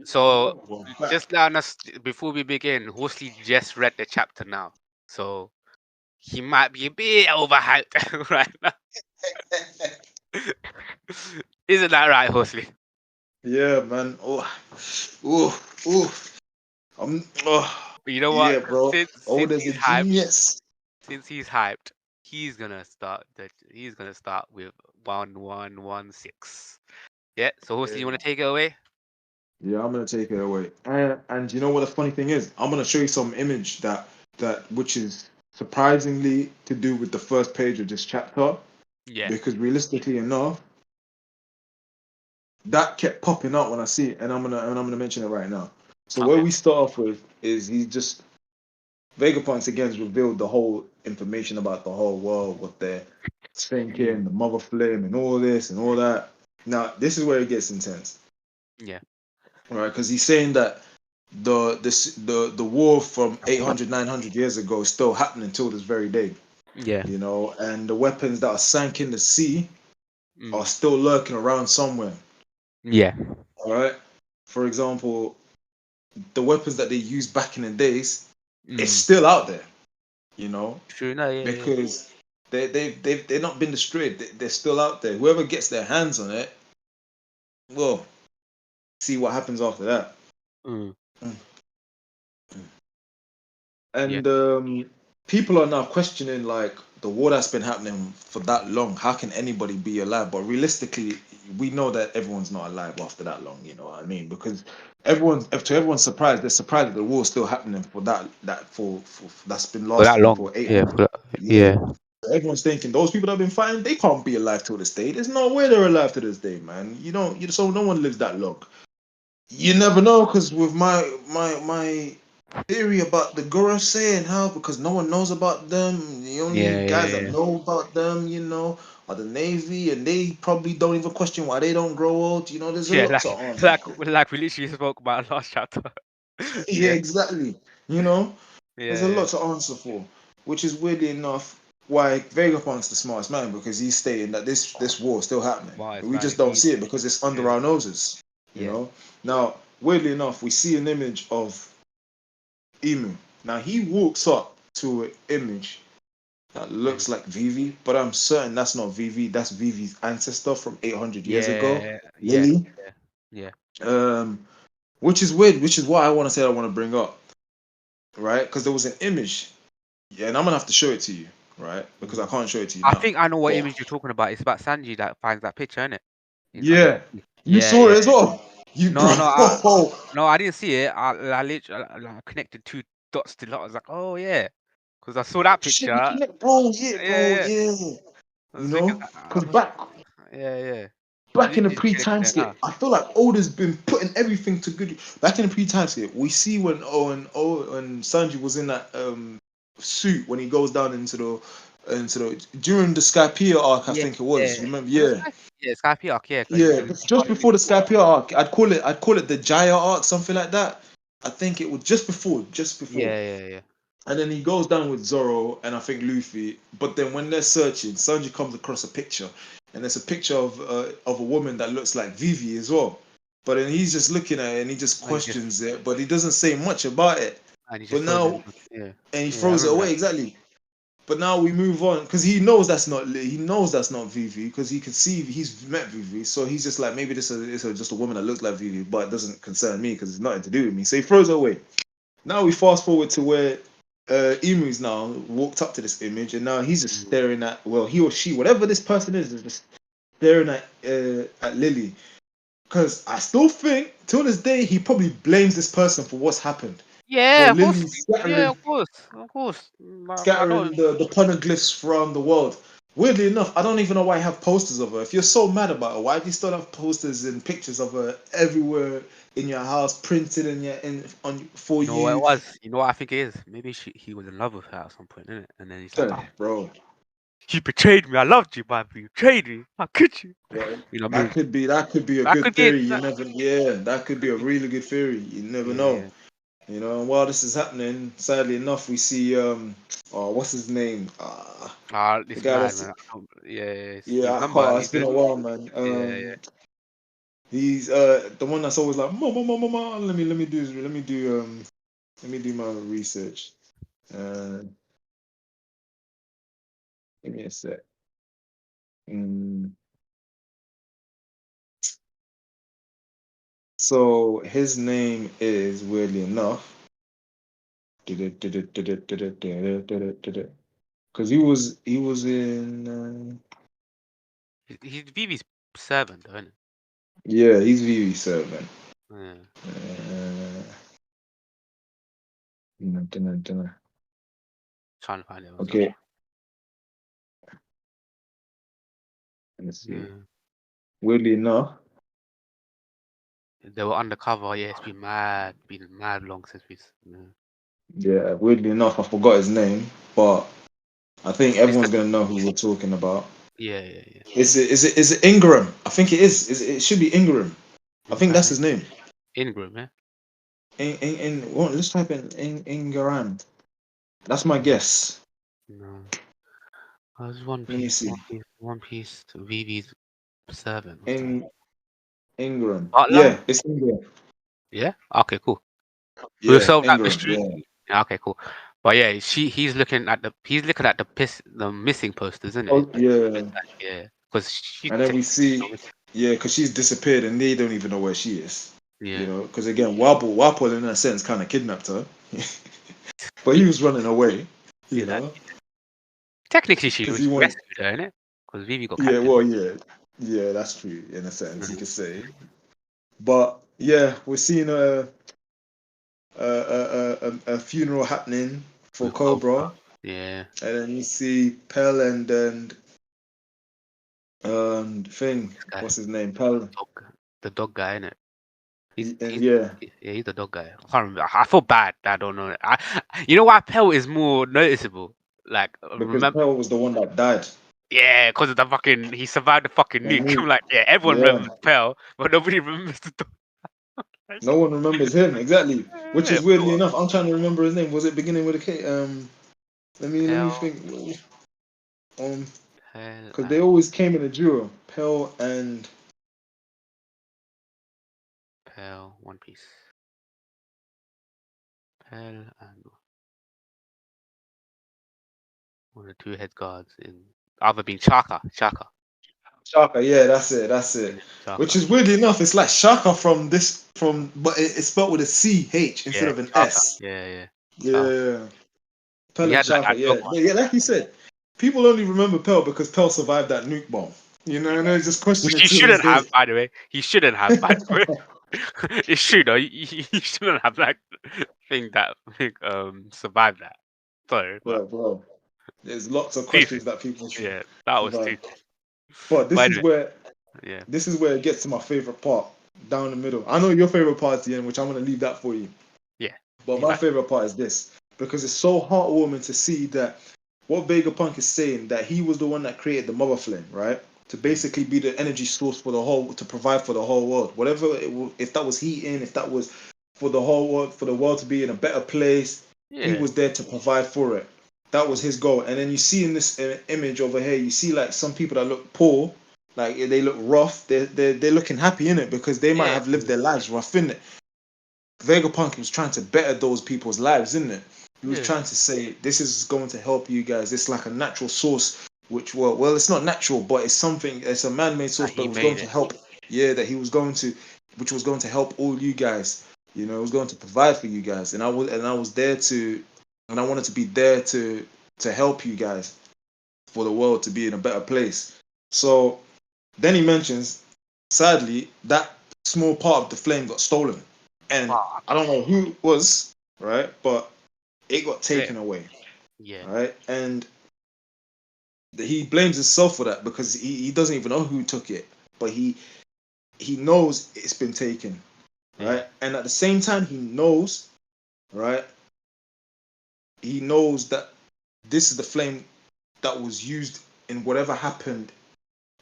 So Well, back. just let us before we begin. Horsley just read the chapter now, so he might be a bit overhyped right now. Isn't that right, Horsley? Yeah, man. Oh, oh, oh. You know what? Yeah, bro. Since Old as a he's hyped, genius. he's gonna start with 1116. Yeah. So Horsley, you Yeah. want to take it away? Yeah, I'm gonna take it away. And you know what the funny thing is? I'm gonna show you some image that which is surprisingly to do with the first page of this chapter, Yeah. because realistically enough, that kept popping up when I see it, and I'm gonna mention it right now. So where Okay. we start off with is he just Vegapunk's again has revealed the whole information about the whole world, what they're thinking, Mm. the mother flame, and all this and all that. Now this is where it gets intense, Yeah. right? Because he's saying that the war from 800 900 years ago is still happening till this very day, Yeah. and the weapons that are sank in the sea are Mm. still lurking around somewhere. Yeah. All right. For example, the weapons that they used back in the days, it's Mm. still out there. You know, True. No. Yeah. Yeah. because they're not been destroyed. They're still out there. Whoever gets their hands on it, well, see what happens after that. Mm. Mm. Yeah. And people are now questioning like the war that's been happening for that long. How can anybody be alive? But realistically, we know that everyone's not alive after that long. You know what I mean? Because to everyone's surprise, they're surprised that the war's still happening for for that's been For that lasting long. for eight Yeah. hundred. For that, Yeah. yeah. Everyone's thinking those people that have been fighting, they can't be alive till this day. There's no way they're alive to this day, man. So no one lives that long. You never know, because with my theory about the Guru saying how because no one knows about them, the only Yeah. guys Yeah. that Yeah. know about them, are the Navy, and they probably don't even question why they don't grow old. There's a Yeah. lot to answer Like for. like we literally spoke about last chapter. Yeah, Yeah. exactly. You know, there's a Yeah. lot to answer for, which is weirdly enough why Vegapunk's the smartest man, because he's stating that this war is still happening. Wise We man, just don't indeed. see it because it's under Yeah. our noses. You Yeah. know. Now, weirdly enough, we see an image of Emu. Now he walks up to an image that Mm. looks like Vivi, but I'm certain that's not Vivi. That's Vivi's ancestor from 800 years ago, Yeah. Yeah. Lily. Yeah. Yeah. Um, which is weird. Which is what I want to say. I want to bring up, right? Because there was an image. Yeah, and I'm gonna have to show it to you, right? Because I Mm. can't show it to you I now. think I know what But image you're talking about. It's about Sanji that finds that picture, isn't it? It's under the yeah, sea. you Yeah, saw yeah. it as well. You bro. No, no, no, I didn't see it. I literally I connected two dots to lot. I was like, oh yeah, because I saw that Shit, picture. you connect, bro. Yeah, Yeah, bro. yeah. Yeah. I was thinking, Because yeah, yeah. back in the Literally pre-time connected it skip, now. I feel like Oda's been putting everything to good. Back in the pre-time skip, we see when when Sanji was in that suit when he goes down into the during the Skypiea arc, I Yeah, think it yeah. was. Remember? Was it Yeah, Sky? Yeah, Skype arc. Yeah, because yeah. Just before the Skypiea arc, I'd call it the Jaya arc, something like that. I think it was just before. yeah, yeah, yeah. And then he goes down with Zoro and I think Luffy. But then when they're searching, Sanji comes across a picture, and there's a picture of a woman that looks like Vivi as well. But then he's just looking at it and he just And he just questions it, but he doesn't say much about it. But throws it. now, Yeah, and he yeah. I throws it remember away that. exactly. But now we move on because he knows that's not Vivi because he can see he's met Vivi, so he's just like maybe this is just a woman that looks like Vivi, but it doesn't concern me because it's nothing to do with me. So he throws it away. Now we fast forward to where Emu's now walked up to this image, and now he's just Mm. staring at, well, he or she, whatever this person is just staring at Lily. Because I still think till this day he probably blames this person for what's happened. For Yeah, of course. Lily Yeah, scattering of course, of course. I scattering don't. the poneglyphs around the world. Weirdly enough, I don't even know why you have posters of her. If you're so mad about her, why do you still have posters and pictures of her everywhere in your house, printed in your in on for You know what it you? was? You know what I think it is? Maybe he was in love with her at some point, innit? And then he's like, oh, Bro, she betrayed me. I loved you, but you betrayed me. How could you? yeah, You know what I that mean? could be that could be a That good could be it. theory. You never, yeah, that could be Could a be. really good theory. You never Yeah, know. yeah. And while this is happening, sadly enough, we see oh, what's his name? Ah, The this guy man, that's man. Yeah, yeah. yeah, His I number. can't. He It's been said, a while, man. yeah, yeah. He's the one that's always like, mama, mama, mama. Let me do my research. Give me a sec. So his name is, weirdly enough, because he was in He's Vivi's servant, though, isn't yeah, he's VV7. he? Yeah. Trying to find it also. Okay, let's see. Yeah. Weirdly enough, They were undercover. Yeah, it's been mad long since we. weirdly enough, I forgot his name, but I think It's the, everyone's gonna know who we're talking about. yeah. Is it Ingram? I think it is. It should be Ingram. I think that's his name. Ingram, yeah. Let's type in Ingram. That's my guess. No. Oh, it's One Let me Piece. see. One Piece. Vivi's servant. What's that? Ingram. Butler? Yeah, it's Ingram. Yeah. Okay, cool. We'll Yeah, solve that Ingram. mystery. Yeah. Yeah, okay, cool. But yeah, he's looking at the missing posters, isn't it? Oh, yeah. Yeah, because she. And then we see, yeah, because she's disappeared and they don't even know where she is. Yeah. You know, because again, Wapol in a sense kind of kidnapped her, but he was running away. You know, Technically, she because was he wanted. rescued her, innit? Because Vivi got Yeah, captured. well, yeah, that's true in a sense you could say. But yeah, we're seeing a funeral happening for With Cobra. Cobra, Yeah. and then you see Pell and thing. This guy, What's his name? Pell. the dog guy, innit? And yeah, He's the dog guy. I can't remember. I feel bad that I don't know it. You know why Pell is more noticeable? Like, because remember? Pell was the one that died. Yeah, because of the fucking, he survived the fucking And nuke. I'm like, yeah, everyone yeah, remembers Pell, but nobody remembers the dog. no one remembers him exactly. Which Yeah, is weirdly enough, I'm trying to remember his name. Was it beginning with a K? Let me Pell, think. Pell, Because they and always came in a duo. Pell and Pell, One Piece. Pell and one of the two head guards in other being Chaka. Shaka. Yeah, that's Yeah, it. Which Chaka. is weirdly enough, it's like Shaka but it's spelled with a CH instead Yeah, of an Chaka. S. Yeah. Chaka. Yeah, Pell He and had like Shaka. that dog Yeah, one. but yeah, like you said, people only remember Pell because Pell survived that nuke bomb. You know, and they just question Which it he to this shouldn't day. have, by the way. He shouldn't have, by the way. It's true though. He shouldn't have like thing that survived that. Sorry, but Bro, there's lots of too questions that people should yeah, that was too. survive. But But anyway, yeah, this is where it gets to my favorite part, down the middle. I know your favorite part is the end, which I'm gonna leave that for you. yeah. But Leave my that. favorite part is this because it's so heartwarming to see that what Vegapunk is saying that he was the one that created the Mother Flame, right? To basically be the energy source for the whole, to provide for the whole world. Whatever, if that was heating, if that was for the whole world, for the world to be in a better place, he Yeah, was there to provide for it. That was his goal. And then you see in this image over here, you see like some people that look poor, like they look rough. They're looking happy in it because they might yeah, have lived their lives rough in it. Vegapunk was trying to better those people's lives, isn't it? He was yeah. trying to say this is going to help you guys. It's like a natural source, which well, it's not natural, but it's something. It's a man-made source, but He it was made going to it. help. Yeah, that he was going to, which was going to help all you guys. You know, it was going to provide for you guys, and I was there to, and I wanted to be there to help you guys for the world to be in a better place. So then he mentions, sadly, that small part of the flame got stolen. And Fuck. I don't know who it was, right? But it got Yeah, taken away, yeah, right? And he blames himself for that because he doesn't even know who took it, but he knows it's been taken, yeah, right? And at the same time, he knows, right? He knows that this is the flame that was used in whatever happened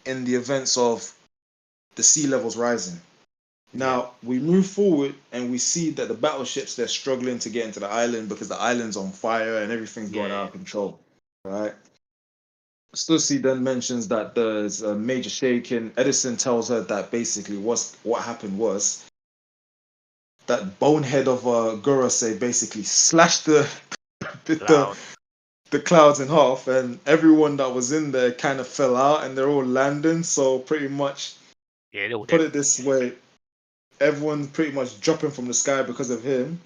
in the events of the sea levels rising. yeah, Now we move forward and we see that the battleships they're struggling to get into the island because the island's on fire and everything's going out yeah. of control, right? Stussy then mentions that there's a major shaking. Edison tells her that basically what happened was that bonehead of Gorosei basically slashed the Loud. the clouds in half, and everyone that was in there kind of fell out, and they're all landing. So pretty much, Yeah, they were put dead. it this way, everyone's pretty much dropping from the sky because of him.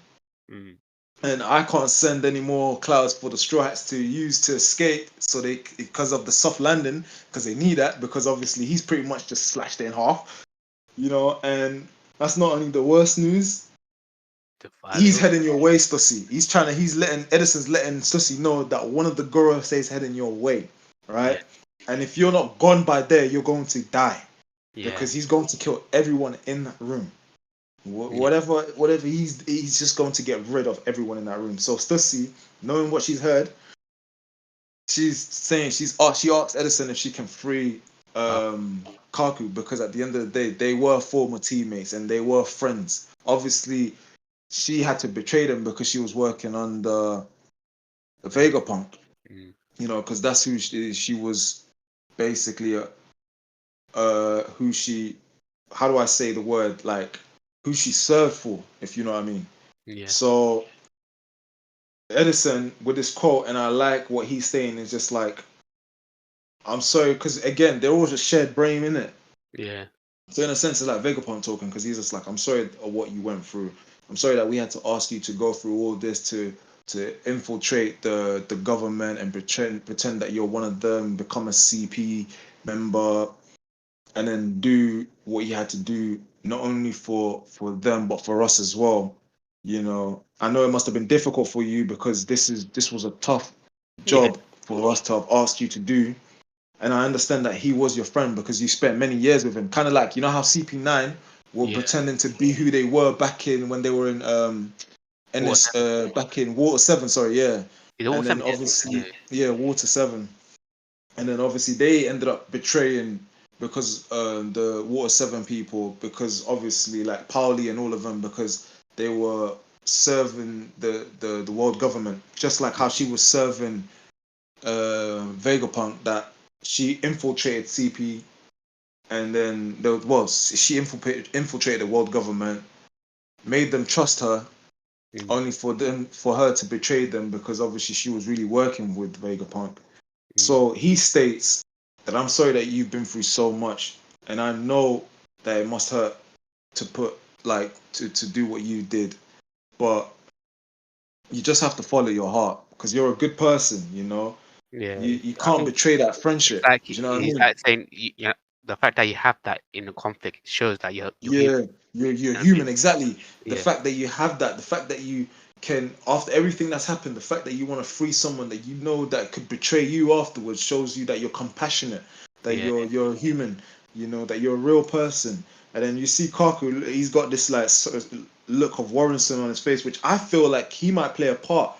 Mm. And I can't send any more clouds for the Straw Hats to use to escape. So they, because of the soft landing, because they need that, because obviously he's pretty much just slashed it in half, And that's not only the worst news. The He's value. heading your way, Stussy. He's letting Edison's letting Stussy know that one of the Goro says heading your way, Yeah, right? And if you're not gone by there, you're going to die yeah, because he's going to kill everyone in that room. yeah, Whatever he's just going to get rid of everyone in that room. So Stussy, knowing what she's heard, she's saying she asked Edison if she can free uh, Kaku because at the end of the day they were former teammates and they were friends. Obviously, she had to betray them because she was working on the Vega. Vegapunk, Mm. because that's who she was basically who she, how do I say the word, like who she served for, if you know what I mean. Yeah, So Edison with this quote, and I like what he's saying, is just like, I'm sorry, because again, they're all just shared brain in it. yeah, So in a sense, it's like Vegapunk talking because he's just like, I'm sorry of what you went through. I'm sorry that we had to ask you to go through all this to infiltrate the government and pretend that you're one of them, become a CP member, and then do what you had to do, not only for them but for us as well. I know it must have been difficult for you because this was a tough yeah, job for us to have asked you to do, and I understand that he was your friend because you spent many years with him. Kind of like, how CP9 were yeah. pretending to be who they were back in when they were in What? NS back in Water 7, sorry, yeah. It And was then seven. obviously, Yeah, yeah, Water 7. And then obviously they ended up betraying because the Water 7 people, because obviously like Pauli and all of them, because they were serving the world government, just like how she was serving Vegapunk, that she infiltrated CP, and then she infiltrated the world government, made them trust her, mm, only for her to betray them because obviously she was really working with Vegapunk. mm, So he states that I'm sorry that you've been through so much, and I know that it must hurt to put like to do what you did, but you just have to follow your heart because you're a good person. yeah. You I can't think betray that it's friendship. like Do you know what I he's mean? like saying, the fact that you have that in the conflict shows that you're human. Yeah, you're You know what I human, mean? exactly. The Yeah, fact that you have that, the fact that you can, after everything that's happened, the fact that you want to free someone that you know that could betray you afterwards shows you that you're compassionate, that yeah, you're human, that you're a real person. And then you see Kaku, he's got this like sort of look of Warrenson on his face, which I feel like he might play a part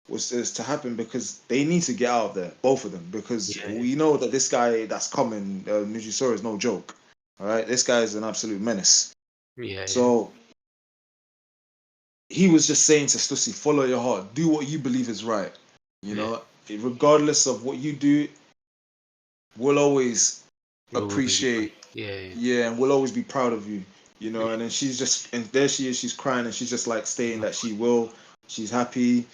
was is to happen because they need to get out of there, both of them, because yeah, we know that this guy that's coming, Nujisora, is no joke. All right, this guy is an absolute menace. yeah, yeah, So he was just saying to Stussy, follow your heart, do what you believe is right. You yeah. know, regardless of what you do, we'll always You will be appreciate, yeah, yeah. yeah, and we'll always be proud of you. And then and there she is, she's crying, and she's just like stating Yeah. that she's happy.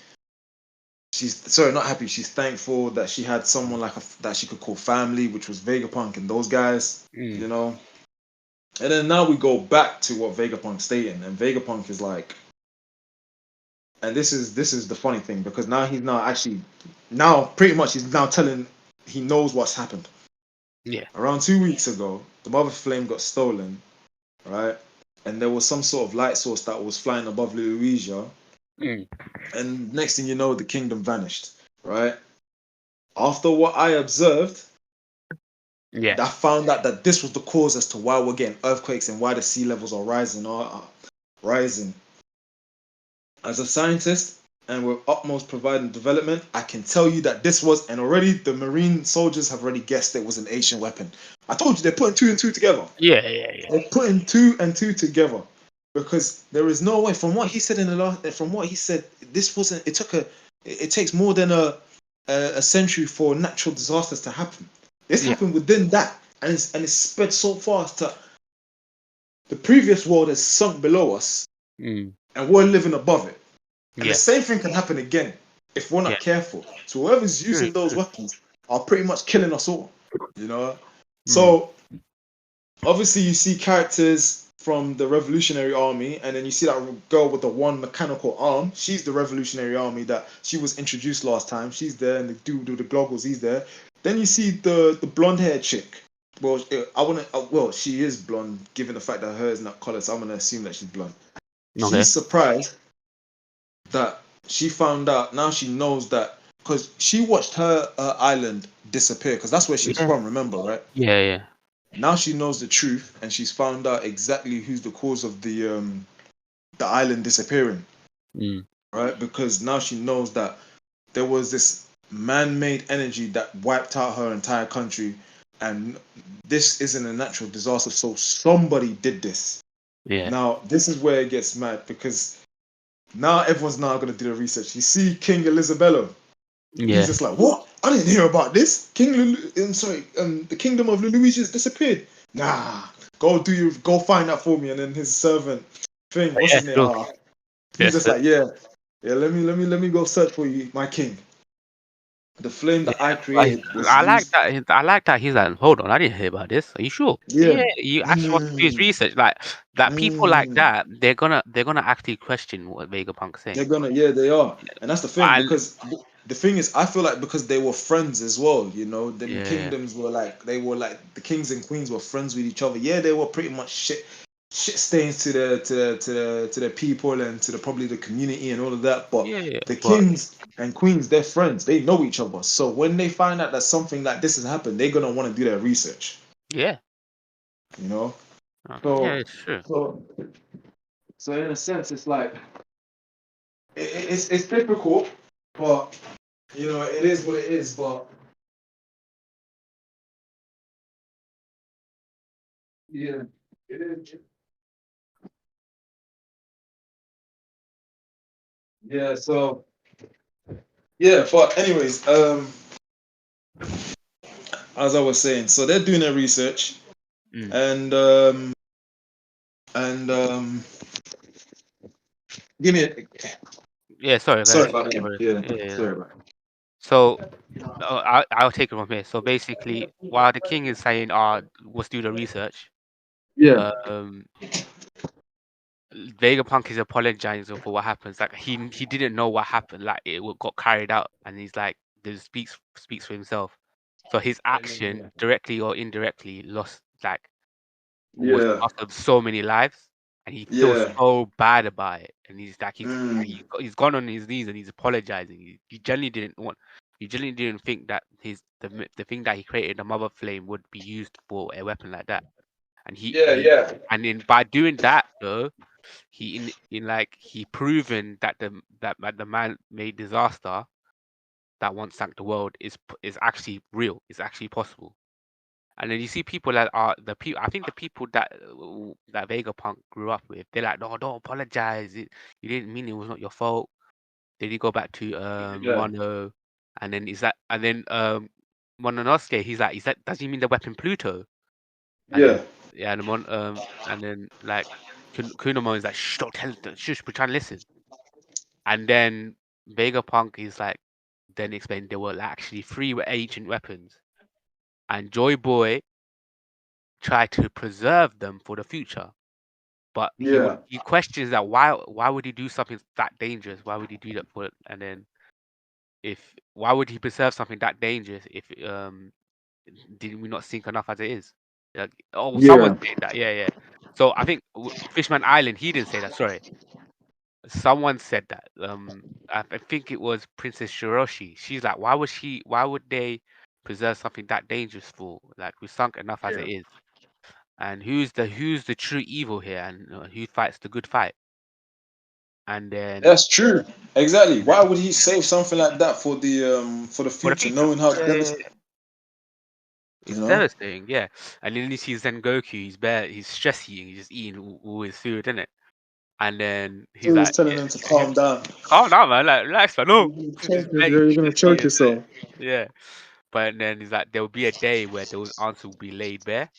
She's sorry, not happy. She's thankful that she had someone like that she could call family, which was Vegapunk and those guys. Mm, And then now we go back to what Vegapunk's stating, and Vegapunk is like, and this is the funny thing because now he's now actually now pretty much he's now telling he knows what's happened. yeah. Around 2 weeks ago, the Mother Flame got stolen, right? And there was some sort of light source that was flying above Louisia, Mm, and next thing you know, the kingdom vanished, right? After what I observed, yeah. I found out that this was the cause as to why we're getting earthquakes and why the sea levels are rising. As a scientist and with utmost providing development, I can tell you that this was, and already the Marine soldiers have already guessed it was an ancient weapon. I told you they're putting two and two together. Yeah, yeah, yeah. They're putting two and two together because there is no way. From what he said in the last, from what he said, this wasn't. It takes more than a a century for natural disasters to happen. This Yeah. happened within that, and it's spread so fast that the previous world has sunk below us, Mm. and we're living above it. And the Yeah. same thing can happen again if we're Yeah. not careful. So whoever's True. using those True. weapons are pretty much killing us all. You know. Mm. So obviously you see characters from the Revolutionary Army, and then you see that girl with the one mechanical arm. She's the Revolutionary Army that she was introduced last time. She's there, and the dude with the goggles, he's there. Then you see the blonde haired chick. Well, I wanna. Well, she is blonde, given the fact that her is not colored, so I'm gonna assume that she's blonde. Okay. She's surprised that she found out. Now she knows that because she watched her island disappear, because that's where she's Yeah. from. Remember, right? Yeah. Yeah. Now she knows the truth, and she's found out exactly who's the cause of the island disappearing, Mm. right? Because now she knows that there was this man-made energy that wiped out her entire country, and this isn't a natural disaster. So somebody did this. Yeah. Now this is where it gets mad, because now everyone's now going to do the research. You see King Elizabello. He's Yeah. just like, what? I didn't hear about this. The kingdom of Louis just disappeared. Nah, go find that for me. And then his servant thing, what's Yeah. his name? Sure. He's Yes. just like, yeah, yeah. Let me go search for you, my king. The flame Yeah, that I but created was I like used. that. I like that he's like, hold on, I didn't hear about this. Are you sure? Yeah. Yeah, you actually want to do his Mm, research. Like that, people like mm. that, they're gonna actually question what Vegapunk's saying. Yeah, they are, and that's the thing, And because the thing is, I feel like because they were friends as well, them yeah, kingdoms were like the kings and queens were friends with each other. Yeah, they were pretty much shit stains to the people and to the probably the community and all of that. But yeah, yeah, the but kings and queens, they're friends. They know each other. So when they find out that something like this has happened, they're gonna want to do their research. yeah, You know. yeah, So it's true. so so in a sense, it's like it's difficult, but it is what it is. But yeah, it is. Yeah. So yeah, but anyways, as I was saying, so they're doing their research, Mm. and and give me. Yeah, sorry, Sorry guys. about that. Sorry. Yeah, Yeah, yeah. sorry about So I'll take it from here. So basically, while the king is saying, let's do the research," Yeah, um, Vegapunk is apologizing for what happens. Like he didn't know what happened. Like got carried out, and he's like, this speaks for himself. So his action, directly or indirectly, almost yeah, lost of so many lives, and he feels yeah. so bad about it. And he's like, Mm, he's gone on his knees and he's apologizing. He genuinely didn't want. He genuinely didn't think that the thing that he created, the mother flame, would be used for a weapon like that. And yeah, yeah, in by doing that though, he proven that the man-made disaster that once sank the world is actually real. It's actually possible. And then you see people that are the people. I think the people that Vegapunk grew up with, they're like, no, don't apologize. You didn't mean it. Was not your fault. Then you go back to yeah, Mono, and then Mononosuke. He's like, does he mean the weapon Pluto? And then yeah, yeah, and then like Kunomon is like, shh, don't tell, shush, we're trying to listen. And then Vegapunk is like, then explained there were actually three ancient weapons, and Joy Boy tried to preserve them for the future. But yeah, he questions that why would he do something that dangerous? Why would he do that for? And then if why would he preserve something that dangerous if did we not sink enough as it is? Like, oh, someone yeah, said that. Yeah, yeah. So I think Fishman Island, he didn't say that. Sorry, someone said that. I think it was Princess Shiroshi. She's like, why would they preserve something that dangerous for? Like, we sunk enough as it yeah. is. And who's the true evil here, and who fights the good fight? And then That's true. Exactly. and then Why would he save something like that for the for the future, future, knowing how yeah, yeah, devastating? yeah. You It's know? devastating, yeah. And then you see Zengoku, he's stress eating, he's just eating all his food, isn't it? And then So he's he was like, telling them to calm down. calm down, man. Like, relax, man. No, just let You're gonna just eat choke it. yourself. Yeah. But then he's like, there will be a day where those answers will be laid bare.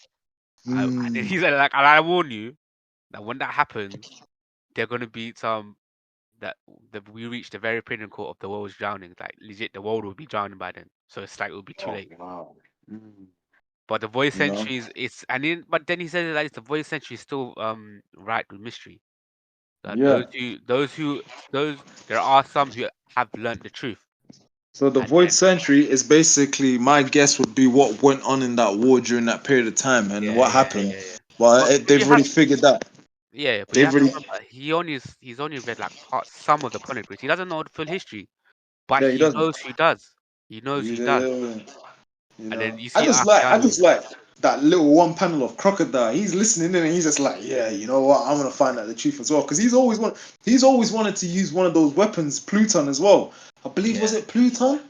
And then Mm. he's like, and I warn you that when that happens, they're gonna be some that we reach the very pinnacle of the world's drowning. Like legit, the world will be drowning by then. So it's like it will be too Oh late. wow. Mm. But the voice You know. centuries, but then he said like the voice century is still right with mystery. That Yeah. those there are some who have learnt the truth. So the And Void then Century is basically my guess would be what went on in that war during that period of time and yeah, what yeah, happened. yeah, yeah. Well, But they've already figured that. but you They've have to already. remember he's only read like some of the chronicles. He doesn't know the full history, but Yeah, he he doesn't. knows who does. He knows who does. Yeah. You And then know, you I see just like, I Archiani. just like that little one panel of Crocodile. He's listening in, and he's just like, yeah, you know what? I'm gonna find out the truth as well, because he's always wanted to use one of those weapons, Pluton as well. I believe was Yeah, it Pluton,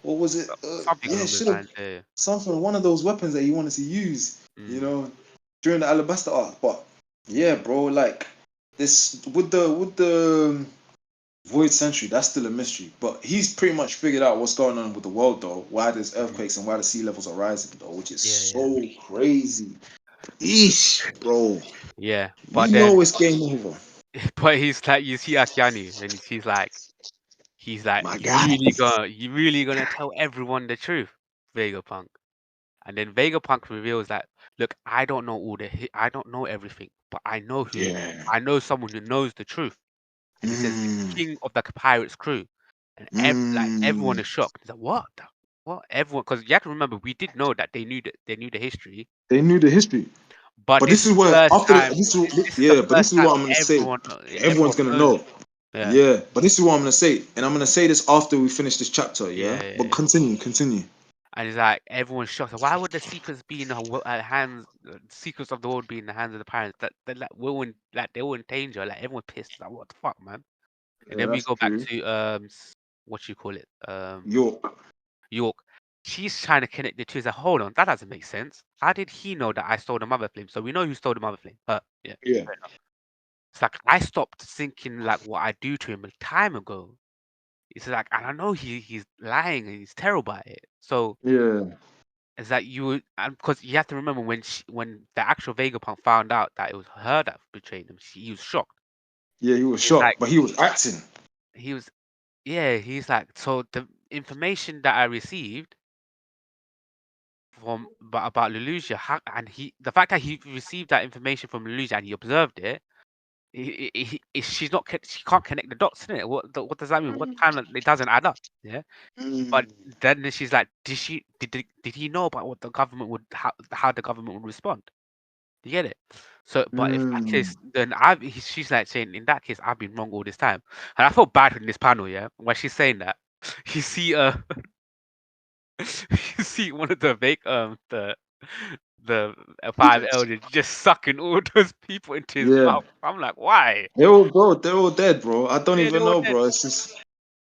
or was it? something Yeah, along those should have lines. Yeah. something one of those weapons that he wanted to use. You Mm. know, during the Alabaster arc. But yeah, bro, like this with the Void Century, that's still a mystery. But he's pretty much figured out what's going on with the world, though. Why there's Mm. earthquakes and why the sea levels are rising, though, which is Yeah, yeah, so crazy. Eesh, bro. yeah. But You then, know it's game over. but he's like, you see Archiani, and he's like, My guy. you really gonna tell everyone the truth, Vegapunk. And then Vegapunk reveals that, look, I don't know everything, but Yeah. I know someone who knows the truth. And he says the Mm, king of the pirates crew, and everyone mm. is shocked. He's like, what? What? Everyone? Because you have to remember, we did know that they knew the history, They knew the history. but But this this is is the where first after time. this, This is the yeah, but first this is time what I'm gonna say. Everyone's everyone gonna knows. know. Yeah, Yeah, but this is what I'm gonna say, and I'm gonna say this after we finish this chapter. yeah, Yeah, yeah, but yeah. continue. And it's like everyone's shocked. So why would the secrets be in the hands? Secrets of the world be in the hands of the parents? That like they were in danger. Like everyone pissed. Like what the fuck, man? And Yeah, then we that's go back true. to what you call it York. York. She's trying to connect the two. Like, hold on, that doesn't make sense. How did he know that I stole the mother flame? So we know who stole the mother flame. Her. Yeah. Yeah. Fair enough. It's like I stopped thinking like what I do to him a time ago. It's like, and I know he's lying and he's terrible at it. So Yeah. it's like because you have to remember when the actual Vegapunk found out that it was her that betrayed him, he was shocked. Yeah, he was It's like shocked, but he was acting. he was, yeah, he's like, so the information that I received about Lelouch, and the fact that he received that information from Lelouch and he observed it, she can't connect the dots, innit? What does that mean? What kind of it doesn't add up, yeah. But Mm, then she's like, did he know about what the government would how the government would respond? You get it? So, but if that mm. case, then she's like saying, in that case, I've been wrong all this time, and I felt bad in this panel, yeah, when she's saying that. You see, you see one of the the five elders just sucking all those people into his Yeah, mouth. I'm like, why? they're all dead, bro. I don't Yeah, they're even all know, dead. bro. It's just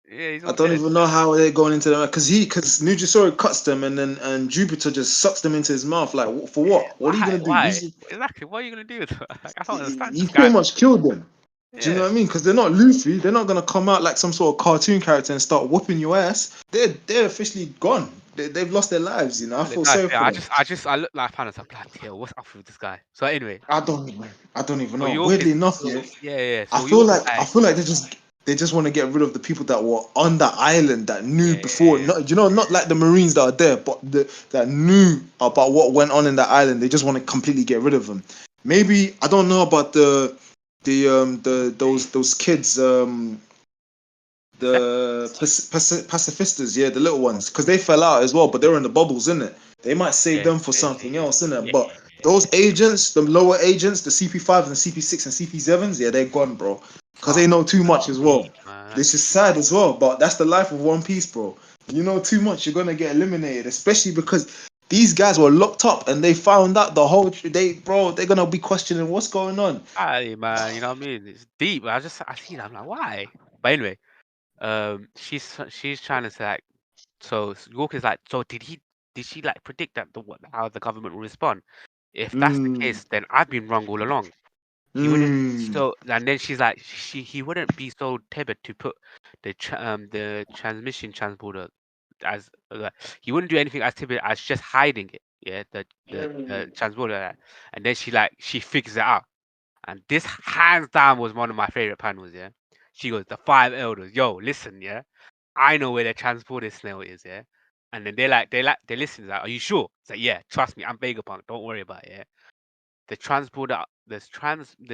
Yeah, he's I all don't dead. even know how they're going into them because Nujisaur cuts them and Jupiter just sucks them into his mouth. Like for what? What are you Why? gonna do? Why? Exactly. What are you gonna do with that? Like, I don't understand He this guy, pretty man. much killed them. Do you know Yeah. what I mean? Because they're not Luffy. They're not gonna come out like some sort of cartoon character and start whooping your ass. They're officially gone. They've lost their lives. You know. I Yeah, they feel died. sorry Yeah, for them. I look like Panos. I'm like, yeah, what's up with this guy? So anyway, I don't even so know. York is Weirdly enough, so yeah. yeah, yeah. I So feel York is like I like, feel like they just want to get rid of the people that were on that island that knew yeah, before. Not not like the Marines that are there, but that knew about what went on in that island. They just want to completely get rid of them. Maybe I don't know about the those kids the second. the pacifistas, yeah, the little ones, because they fell out as well, but they were in the bubbles, innit? They might save Yeah, them for yeah, something else, innit? yeah, But those agents, the lower agents, the CP5 and the CP6 and CP7s, yeah, they're gone, bro, because they fuck, know too that's much as well. deep, man. That's This is deep. sad as well, but that's the life of One Piece, bro. You know too much, you're gonna get eliminated, especially because these guys were locked up and they found out the whole. They're gonna be questioning what's going on. Aye, man, you know what I mean? It's deep. I see that. I'm like, why? But anyway, she's trying to say like, so York is like, so did she like predict that how the government will respond? If that's the Mm, case, then I've been wrong all along. He wouldn't be so, and then she's like, he wouldn't be so timid to put the transmission transporter as he wouldn't do anything as timid as just hiding it. Yeah, the transporter, and then she figures it out. And this hands down was one of my favorite panels. Yeah, she goes, the five elders, yo, listen, yeah, I know where the transporter snail is. Yeah, and then they listen. Like, are you sure? It's like, yeah, trust me, I'm Vegapunk. Don't worry about it. Yeah, the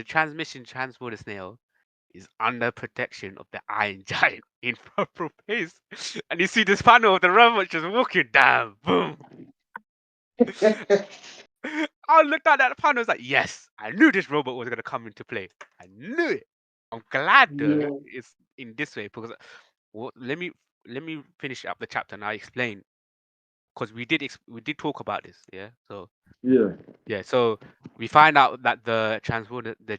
transmission transporter snail is under protection of the Iron Giant in purple face. And you see this panel of the robot just walking down. Boom. I looked at that panel, I was like, yes, I knew this robot was gonna come into play. I knew it. I'm glad though it's in this way because let me finish up the chapter and I explain because we did talk about this, yeah. So so we find out that the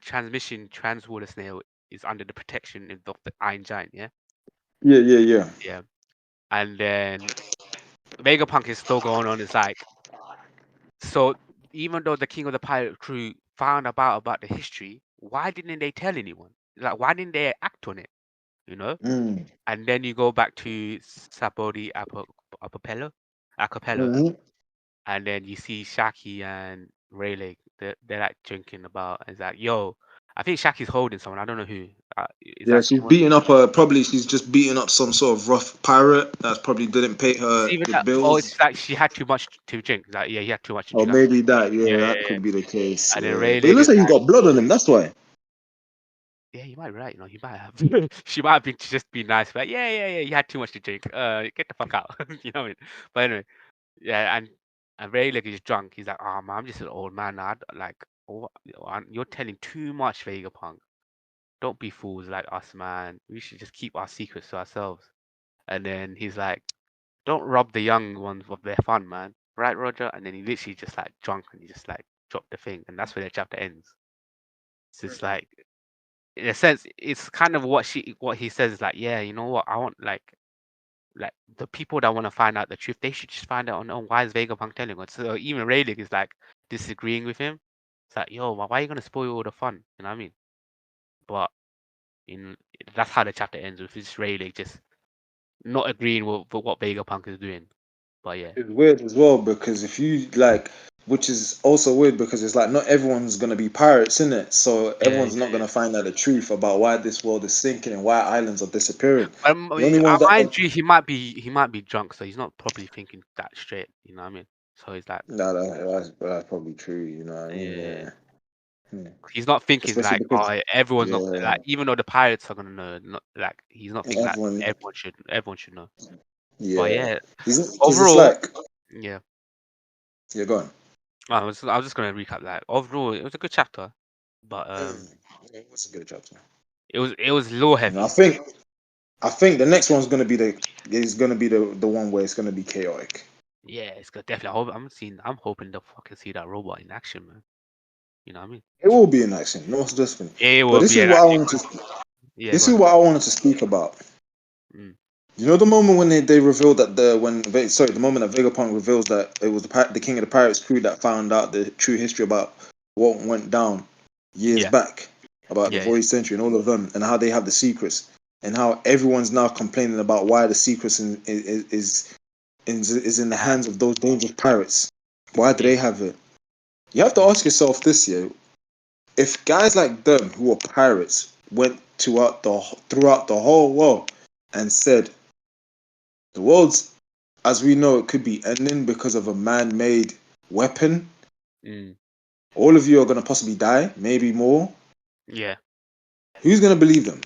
transmission transporter snail is under the protection of the Iron Giant, yeah. Yeah, and then Vegapunk is still going on. It's like, so even though the king of the pirate crew found about the history, why didn't they tell anyone? Like, why didn't they act on it? You know? And then you go back to Sapodi Acapella, and then you see Shaki and Rayleigh. They're like drinking about. It's like, yo, I think Shaki's holding someone. I don't know who. Is Yeah, that she's someone? beating up probably she's just beating up some sort of rough pirate that probably didn't pay It's her even the that. Oh, it's bills. like she had too much to drink. Like, yeah, he had too much to Or drink. maybe that, Yeah, yeah, yeah, that yeah. could be the case. And then Yeah. But it Rayleigh looks is like he's like, got blood on him, that's why. yeah, you might be right. You know, he might have. She might have been just be nice, but yeah. You had too much to drink. Get the fuck out. You know what I mean? But anyway, yeah, and Rayleigh is drunk. He's like, oh man, I'm just an old man. Like, you're telling too much, Vegapunk. Don't be fools like us, man. We should just keep our secrets to ourselves. And then he's like, don't rob the young ones of their fun, man. Right, Roger? And then he literally just like drunk and he just like dropped the thing, and that's where the chapter ends. It's just like, in a sense, it's kind of what he says is like, yeah, you know what? I want like the people that want to find out the truth, they should just find out on why is Vegapunk telling us. So even Rayleigh is like disagreeing with him. It's like, yo, why are you gonna spoil all the fun? You know what I mean? But in that's how the chapter ends with just Rayleigh just not agreeing with what Vegapunk is doing. But yeah. It's weird as well because if you like, which is also weird because it's like not everyone's gonna be pirates, in it. So Yeah, everyone's not gonna find out the truth about why this world is sinking and why islands are disappearing. The only ones that mind you, he might be drunk, so he's not probably thinking that straight. You know what I mean? So he's like, no, that's probably true. You know what I mean? yeah. Yeah. Hmm. He's not thinking Especially like, because oh, everyone's not yeah, like, even though the pirates are gonna know, not like he's not thinking that everyone, everyone should know. But yeah, yeah, because it's overall, like yeah. you're gone. I was just gonna recap that. Overall, it was a good chapter, but It was a good chapter. it was lore And I heavy. think I think the next one's gonna be the one where it's gonna be chaotic. Yeah, it's good. Definitely. I'm hoping to fucking see that robot in action, man. You know what I mean? It will be an action, most definitely. It But will this be is an what I action. wanted to. Yeah, This go is on. what I wanted to speak about. Mm. You know the moment when they revealed that the moment that Vegapunk reveals that it was the king of the pirates crew that found out the true history about what went down years Yeah, back about the yeah, void century and all of them and how they have the secrets and how everyone's now complaining about why the secrets is in the yeah, hands of those dangerous pirates. Why do yeah. they have it? You have to Mm. ask yourself this year: if guys like them who are pirates went throughout the whole world and said the world's as we know it could be ending because of a man-made weapon, Mm. all of you are going to possibly die, maybe more. Yeah. Who's going to believe them?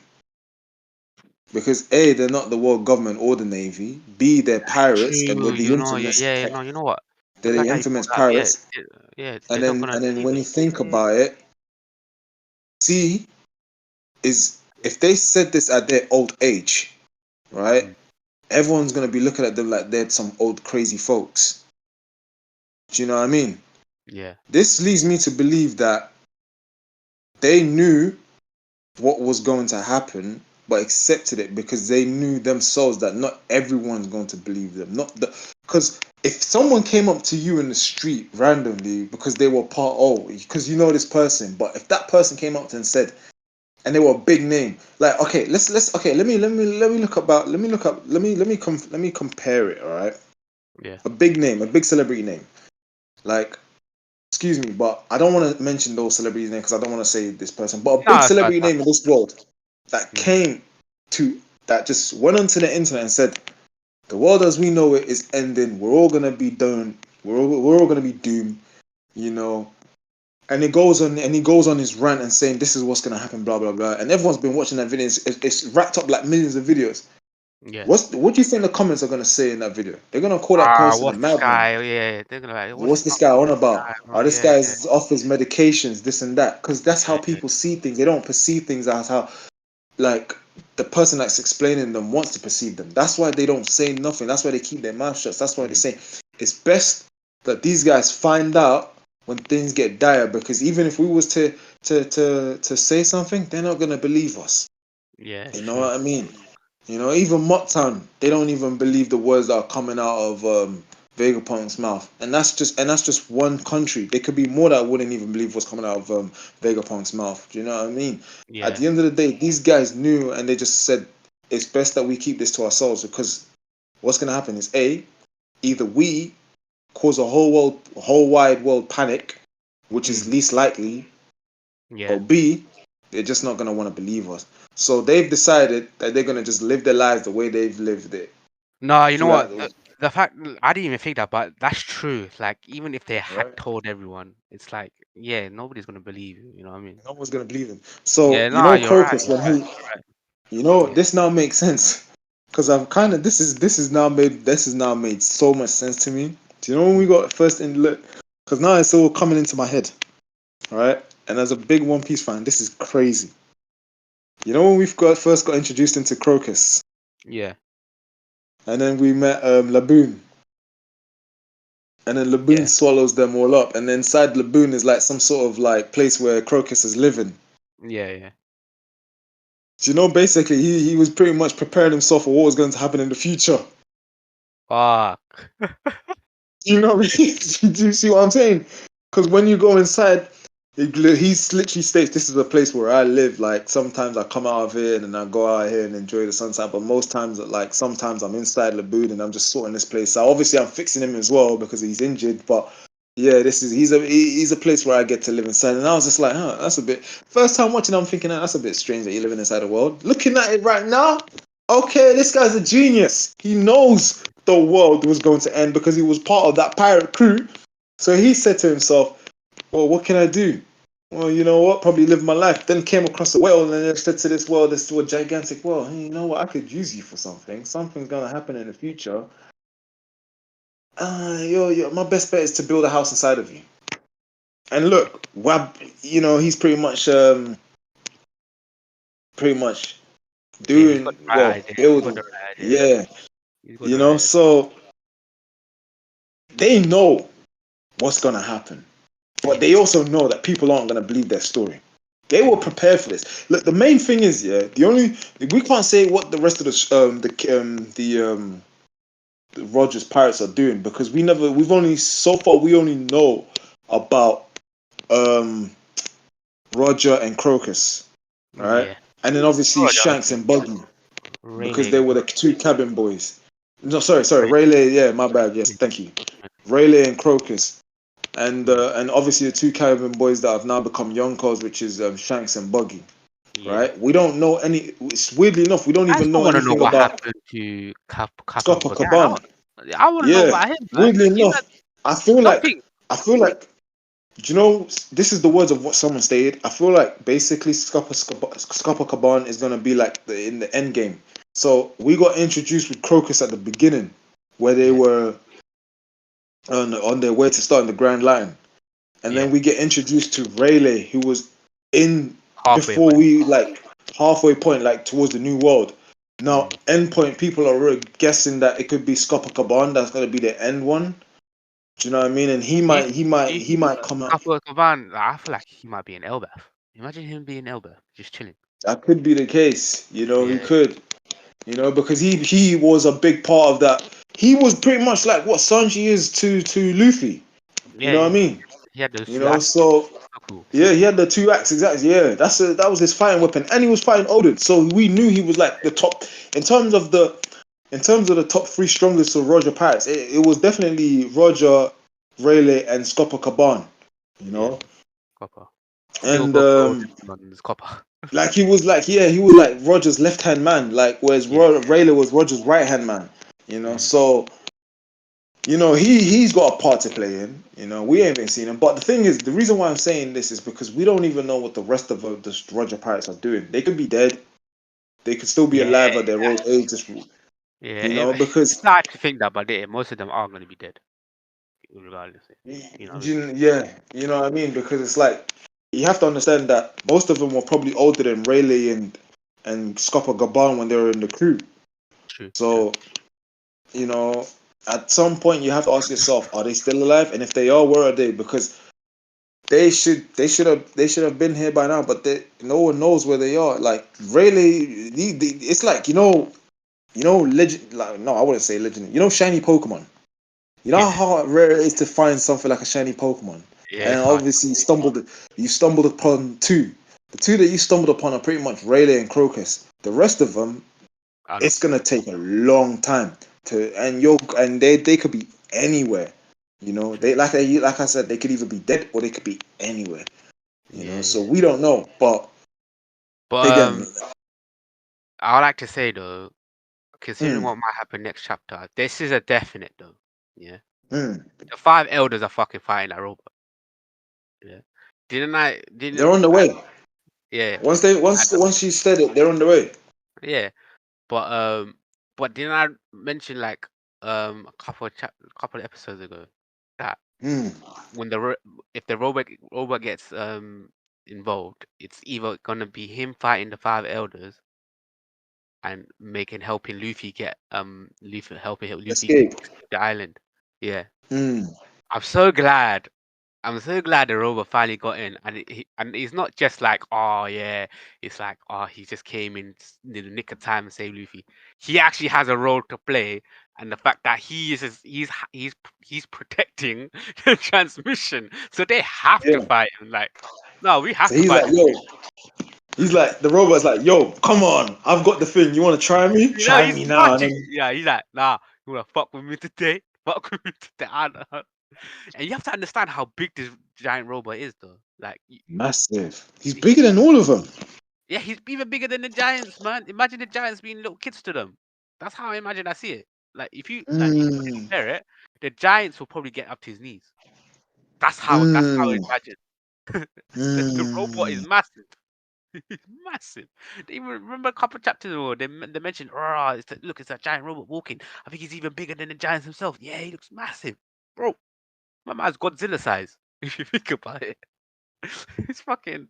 Because A, they're not the world government or the navy. B, they're pirates and True. You know. Yeah. Yeah. No. You know what? The they're the fact that you brought infamous that up. Yeah. pirates. Yeah. And They're not then gonna and then believe when them. you think Yeah. about it, C is if they said this at their old age, right? Mm. Everyone's gonna be looking at them like they're some old crazy folks. Do you know what I mean? Yeah. This leads me to believe that they knew what was going to happen, but accepted it because they knew themselves that not everyone's going to believe them. Not because if someone came up to you in the street randomly because they were because you know this person, but if that person came up to and said, and they were a big name, like okay, let's okay, let me compare it, all right? Yeah. A big name, a big celebrity name, like excuse me, but I don't want to mention those celebrity names because I don't want to say this person, but a big No, it's celebrity not. name in this world that Mm. came to that just went onto the internet and said the world as we know it is ending. We're all gonna be done. We're all gonna be doomed. You know. And he goes on his rant and saying this is what's gonna happen, blah blah blah. And everyone's been watching that video. It's racked up like millions of videos. Yeah. What do you think the comments are gonna say in that video? They're gonna call that person a What's this madman. guy? Yeah, they're gonna like, what's What's this this guy on nonsense about? guy, bro? Oh, this Yeah, guy's offers medications, this and that. Because that's how yeah, people see things. They don't perceive things as how like the person that's explaining them wants to perceive them. That's why they don't say nothing. That's why they keep their mouth shut. That's why they say it's best that these guys find out when things get dire. Because even if we was to say something, they're not gonna believe us. yeah. You know True. what I mean? You know, even Mocktown, they don't even believe the words that are coming out of Vegapunk's mouth, and that's just one country. There could be more that wouldn't even believe what's coming out of Vegapunk's mouth. Do you know what I mean? At Yeah, the end of the day, these guys knew, and they just said it's best that we keep this to ourselves because what's gonna happen is either we cause a whole wide world panic, which is least likely, yeah. or B, they're just not gonna want to believe us. So they've decided that they're gonna just live their lives the way they've lived it No, you know throughout what? the The fact I didn't even think that, but that's true. Like, even if they had right. told everyone, it's like, yeah, nobody's gonna believe you. You know what I mean? No one's gonna believe him. So Yeah, you nah, know, you're right. Crocus when Yeah, this now makes sense because I've kind of this is now made so much sense to me. Do you know when we got first in look? Because now it's all coming into my head, right? And as a big One Piece fan, this is crazy. You know when first got introduced into Crocus, yeah, and then we met Laboon, and then Laboon yeah, swallows them all up, and then inside Laboon is like some sort of like place where Crocus is living. yeah, yeah. Do you know basically he was pretty much preparing himself for what was going to happen in the future. Fuck. Do you know what I mean? Do you see what I'm saying? Because when you go inside, he literally states this is a place where I live. Like sometimes I come out of here and then I go out here and enjoy the sunset. But most times, like sometimes I'm inside Laboon and I'm just sorting this place out. Obviously, I'm fixing him as well because he's injured. But yeah, he's a place where I get to live inside. And I was just like, that's a bit. First time watching, I'm thinking that's a bit strange that you're living inside the world. Looking at it right now, okay, this guy's a genius. He knows the world was going to end because he was part of that pirate crew. So he said to himself, well, what can I do? Well, you know what? Probably live my life. Then came across a whale and then said to this world, this to a gigantic world, hey, you know what? I could use you for something. Something's going to happen in the future. My best bet is to build a house inside of you. And look, he's pretty much Yeah, he's got doing, the right well, idea. He's got building. the right idea. Yeah, He's got the right idea. so they know what's going to happen. But Yeah, they also know that people aren't going to believe their story. They were prepared for this. Look, the main thing is, we can't say what the rest of the Rogers Pirates are doing because we only know about um Roger and Crocus, right? yeah. And then obviously Oh, the other Shanks two, and Buggy because they Rayleigh. were the two cabin boys. No, sorry, Rayleigh. Yeah, my bad. Yes, Yeah, thank you. Rayleigh and Crocus. And yeah, obviously the two cabin boys that have now become Yonkos, which is Shanks and Buggy, yeah. right? We don't know any. It's weirdly enough, we don't I even still know want to know anything what about happened to Cap and Scopper Bagan. Caban. I want to know Yeah, about him, man. weirdly You enough, know, I feel like something. I feel like do you know this is the words of what someone stated. I feel like basically Scopper Caban is gonna be like in the end game. So we got introduced with Crocus at the beginning, where they Yeah, were on their way to starting the Grand Line. And yeah. then we get introduced to Rayleigh, who was in Halfway before point. we like halfway point, like towards the new world. Now, Mm. end point, people are really guessing that it could be Scopper Caban. That's gonna be the end one. Do you know what I mean? And Do you, do you he think might come out. Capo Cavan? I feel like he might be in Elbath. Imagine him being in Elbath, just chilling. That could be the case. You know, he Yeah, could. You know, because he was a big part of that. he was pretty much like what Sanji is to Luffy. You Yeah, know what I yeah. mean? He had those You two know, acts. so So cool. yeah, he had the two acts exactly. Yeah, that was his fighting weapon, and he was fighting Odin, so we knew he was like the top in terms of the top three strongest of Roger Pirates. It was definitely Roger, Rayleigh, and Scopper Caban. You Yeah, know, copper. They all and go for on this copper. like he was like Roger's left hand man, like whereas Yeah. Rayleigh was Roger's right hand man. You know, Mm, so he's got a part to play in. We mm, ain't been seeing him. But the thing is, the reason why I'm saying this is because we don't even know what the rest of the Roger Pirates are doing. They could be dead. They could still be yeah, alive at their old age. Just yeah. It's because hard to think that, but most of them are going to be dead, regardless. You know what I mean? yeah, you know what I mean. Because it's like you have to understand that most of them were probably older than Rayleigh and Scopper Gaban when they were in the crew. True, true. So you know, at some point you have to ask yourself, are they still alive? And if they are, where are they? Because they should have been here by now, but no one knows where they are. Like Rayleigh, it's like legend. Like no, I wouldn't say legend. Shiny Pokemon. You know Yeah, how rare it is to find something like a shiny Pokemon, yeah. and It's hard. obviously you stumbled upon two. The two that you stumbled upon are pretty much Rayleigh and Crocus. The rest of them, I know. it's gonna take a long time and they could be anywhere. They like I said, they could either be dead or they could be anywhere. Yeah, So yeah. we don't know. But But again, I like to say though, considering mm, what might happen next chapter, this is a definite though. Yeah, mm, the five elders are fucking fighting that robot. Yeah, didn't I? they're Didn't on the I? way. Yeah, Once she said it, they're on the way. yeah. But didn't I mention like a couple of episodes ago that Mm, when if the robot gets involved, it's either gonna be him fighting the five elders and helping Luffy get Luffy escape. escape the island. Yeah, Mm, I'm so glad. I'm so glad the robot finally got in, and and it's not just like, oh yeah, it's like, oh, he just came in the nick of time and saved Luffy. He actually has a role to play, and the fact that he's protecting the transmission, so they have to yeah. fight him. Like, no, we have So to he's fight like, this. yo. He's like, the robot's like, yo, come on, I've got the thing. You want to try me? You know, Try he's me now. And smudging. then Yeah, he's like, nah, you wanna fuck with me today? Fuck with me today. And you have to understand how big this giant robot is, though. Like, massive. He's he, bigger than all of them. yeah, he's even bigger than the Giants, man. Imagine the Giants being little kids to them. That's how I imagine I see it. Like if you Mm, compare it, the Giants will probably get up to his knees. That's how I mm, imagine. The robot is mm. massive. It's massive. They even remember a couple chapters ago. They mentioned, oh, look, it's that giant robot walking. I think he's even bigger than the Giants himself. Yeah, he looks massive, bro. My man's Godzilla size. If you think about it, it's fucking.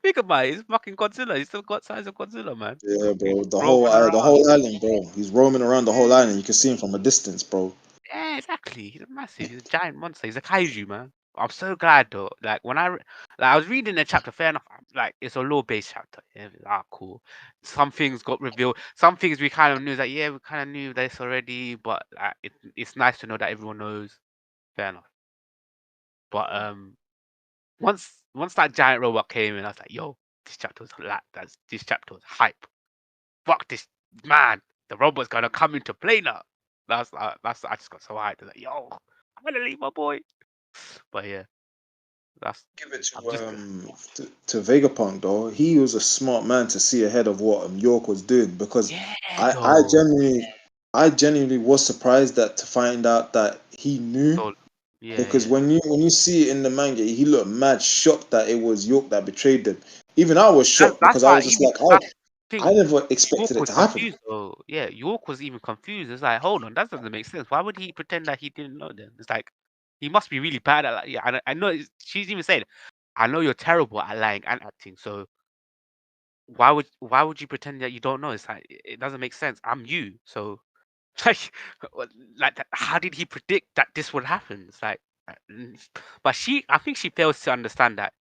Think about it. It's fucking Godzilla. He's the god size of Godzilla, man. Yeah, bro. The whole Roaming the around. whole island, bro. He's roaming around the whole Yeah, island. You can see him from a distance, bro. yeah, exactly. He's a massive. He's a giant monster. He's a kaiju, man. I'm so glad though. Like when I was reading the chapter, fair enough. Like it's a law-based chapter. Yeah, cool. Some things got revealed. Some things we kind of knew that. Yeah, we kind of knew this already. But it's nice to know that everyone knows. Fair enough. But once that giant robot came in, I was like, yo, this chapter was this chapter was hype. Fuck this man. The robot's gonna come into play now. That's I just got so hyped. I was like, yo, I'm gonna leave my boy. But yeah, that's Give it I'm to just Vegapunk though. He was a smart man to see ahead of what York was doing because yeah, I I though. genuinely I genuinely was surprised that to find out that he knew So yeah, because yeah. when you see it in the manga, he looked mad shocked that it was York that betrayed them. Even I was shocked That's because I why was just even like, that's the I thing. never York expected it was to happen. confused though. Yeah, York was even confused. It's like, hold on, that doesn't make sense. Why would he pretend that he didn't know then? It's like he must be really bad at like yeah. I know she's even said, I know you're terrible at lying and acting. So why would you pretend that you don't know? It's like it doesn't make sense. I'm you. So like like that, how did he predict that this would happen? It's like but I think she fails to understand that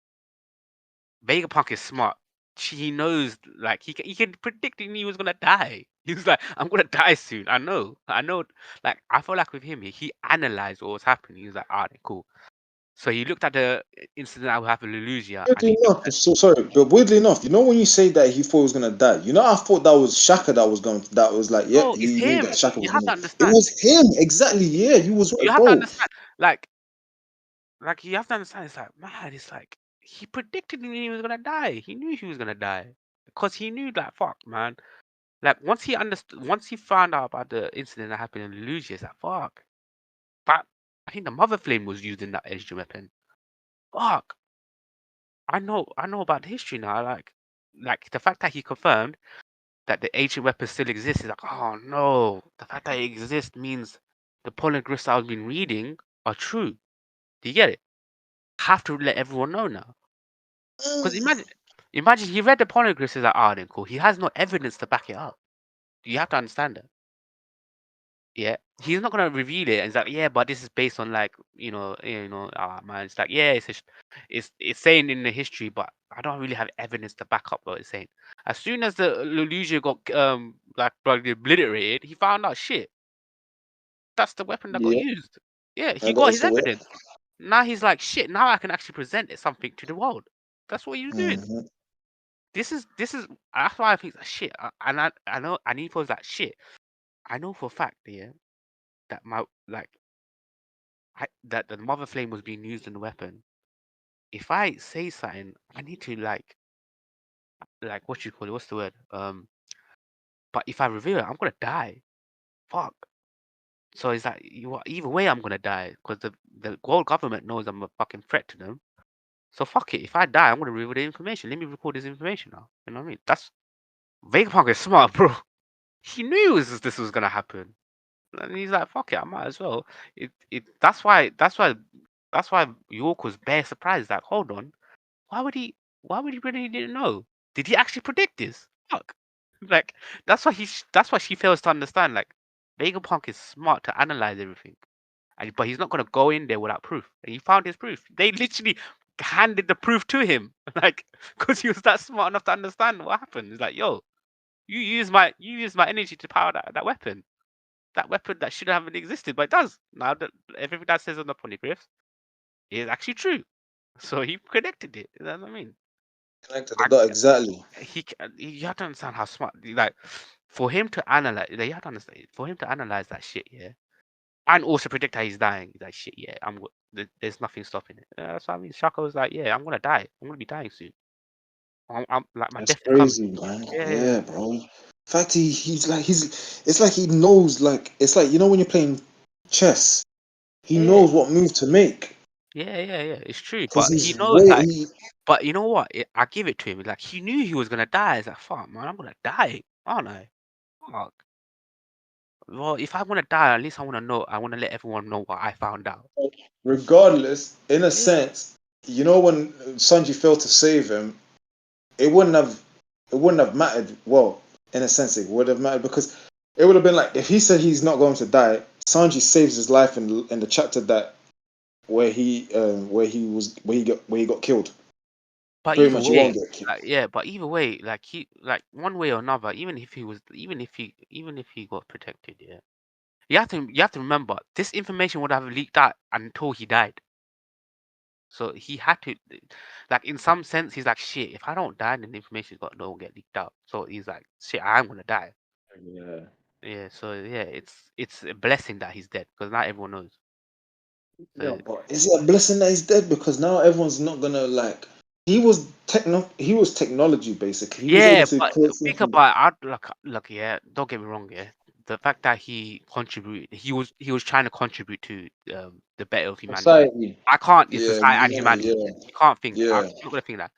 Vegapunk is smart. He knows like he can predict he was gonna die. He was like, I'm gonna die soon. I know. Like I feel like with him, he analyzed what was happening. He was like, cool. So he looked at the incident that happened in Lugia, and Weirdly he looked enough, at so sorry, but weirdly enough, you know when you say that he thought he was gonna die, I thought that was Shaka that was going. That was like, yeah, no, it's he knew him. that Shaka You was have gonna. to It understand. was him exactly. Yeah, you was You right, have to bro. understand. Like you have to understand. It's like, man, it's like he predicted he was gonna die. He knew he was gonna die because he knew that fuck, man. Like once he understood, once he found out about the incident that happened in Lugia, it's like fuck. But I think the Mother Flame was used in that edge weapon. Fuck. I know about the history now. Like the fact that he confirmed that the ancient weapon still exists is like, oh no. The fact that it exists means the polyglyphs I've been reading are true. Do you get it? Have to let everyone know now. Because imagine he read the polyglyphs, is like, then cool. He has no evidence to back it up. You have to understand that. Yeah, he's not gonna reveal it. And it's like, yeah, but this is based on like, man. It's like, yeah, it's saying in the history, but I don't really have evidence to back up what it's saying. As soon as the Lelusia got like bloody obliterated, he found out shit. That's the weapon that got Yeah, used. Yeah, he and that got is his the way. evidence. Now he's like, shit. Now I can actually present it something to the world. That's what he's doing. Mm-hmm. This is that's why I think that shit. And I know, and he feels like shit. I know for a fact, yeah, that my like that the mother flame was being used in the weapon. If I say something, I need to like what you call it? What's the word? But if I reveal it, I'm gonna die. Fuck. So it's like either way, I'm gonna die because the world government knows I'm a fucking threat to them. So fuck it. If I die, I'm gonna reveal the information. Let me record this information now. You know what I mean? That's Vegapunk is smart, bro. He knew this was gonna happen. And he's like, fuck it, I might as well. That's why York was bare surprised. Like, hold on, why would he really didn't know? Did he actually predict this? Fuck. Like, that's why she fails to understand. Like, Vegapunk is smart to analyze everything, but he's not gonna go in there without proof. And he found his proof. They literally handed the proof to him, like, because he was that smart enough to understand what happened. He's like, yo, you use my energy to power that weapon. That weapon that shouldn't have existed, but it does. Now that everything that says on the poneglyphs is actually true. So he predicted it. You know what I mean? Connected the I, dot exactly. you have to understand how smart. Like for him to analyze, you have to understand. For him to analyze that shit, yeah, and also predict that he's dying. That shit, yeah. There's nothing stopping it. That's what I mean. Shaka was like, yeah, I'm gonna die. I'm gonna be dying soon. I'm like my That's death is coming. crazy, man. Yeah, yeah, Yeah, bro. In fact, he's like it's like he knows, like it's like when you're playing chess, he yeah, knows what move to make yeah. It's true, because but he he's knows way like. he But you know what? I give it to him. Like he knew he was gonna die. It's like, fuck, man, I'm gonna die, aren't I? Fuck. Well, if I wanna die, at least I wanna know. I wanna let everyone know what I found out. regardless, in a Yeah. sense, when Sanji failed to save him, it wouldn't have mattered. Well, in a sense, it would have mattered because it would have been like if he said he's not going to die, Sanji saves his life in the chapter that where he got killed. But Pretty either much, he way, won't get killed. like yeah. But either way, like like one way or another, even if he got protected, yeah. You have to remember this information would have leaked out until he died. So he had to, like in some sense, he's like shit. If I don't die, then the information's got don't get leaked out. So he's like shit. I'm gonna die. Yeah. Yeah, so yeah, it's a blessing that he's dead because not everyone knows. Yeah, So but is it a blessing that he's dead? Because now everyone's not gonna like. He was He was technology basically. He was able yeah, to but create think something. about it, look, yeah. Don't get me wrong, yeah. The fact that he contributed, he was trying to contribute to the better of humanity. Society. I can't. It's Yeah, society and humanity. humanity. Yeah, Yeah, you can't think that. I'm yeah. not gonna think that.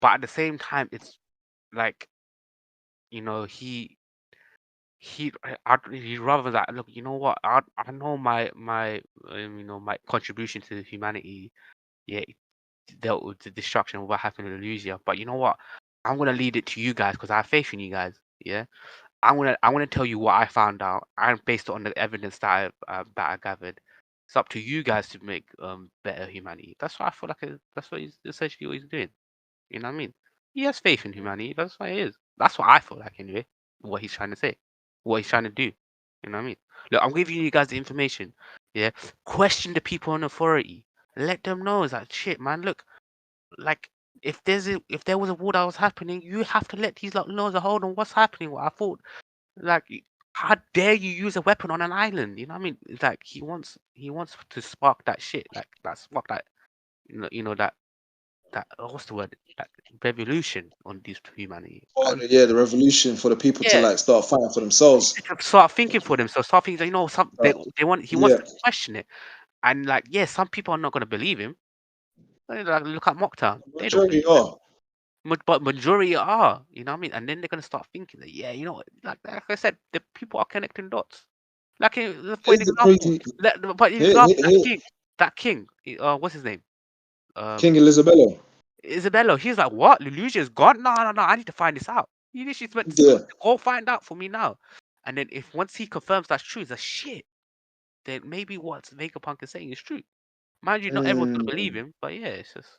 But at the same time, it's like he rather that look. You know what? I know my contribution to humanity. Yeah, dealt with the destruction of what happened in Illusia. But you know what? I'm gonna lead it to you guys because I have faith in you guys. Yeah, I'm gonna tell you what I found out and based on the evidence that I gathered. It's up to you guys to make better humanity. That's what I feel like. That's what he's essentially what he's doing. You know what I mean? He has faith in humanity. That's what it is. That's what I feel like anyway. What he's trying to say. what he's trying to do. You know what I mean? Look, I'm giving you guys the information. Yeah, question the people in authority. Let them know. It's like shit, man. Look, like if if there was a war that was happening, you have to let these lot know the hold on what's happening. What I thought, like, how dare you use a weapon on an island? You know what I mean? It's like he wants to spark that shit, like that spark that that what's the word? That revolution on these humanity. Oh, And yeah, the revolution for the people to yeah, like start fighting for themselves. to start thinking for them. So start thinking, some Uh, they want he wants yeah, to question it. And like, yeah, some people are not gonna believe him. Like, look at Mocktown. They don't majority believe him. are. But majority are, you know what I mean? And then they're gonna start thinking that, yeah, like I said, the people are connecting dots. Like, for an Here's the example, crazy. but an Here, example, here, here, that king, what's his name? King Um, Elizabeth. Isabella. He's like, what? Lulusia's gone? No, no, no. I need to find this out. He literally went to Yeah. go find out for me now. And then if once he confirms that's true, it's a shit. Then maybe what Vegapunk is saying is true. Mind you, not everyone's gonna believe Mm, him, but yeah, it's just.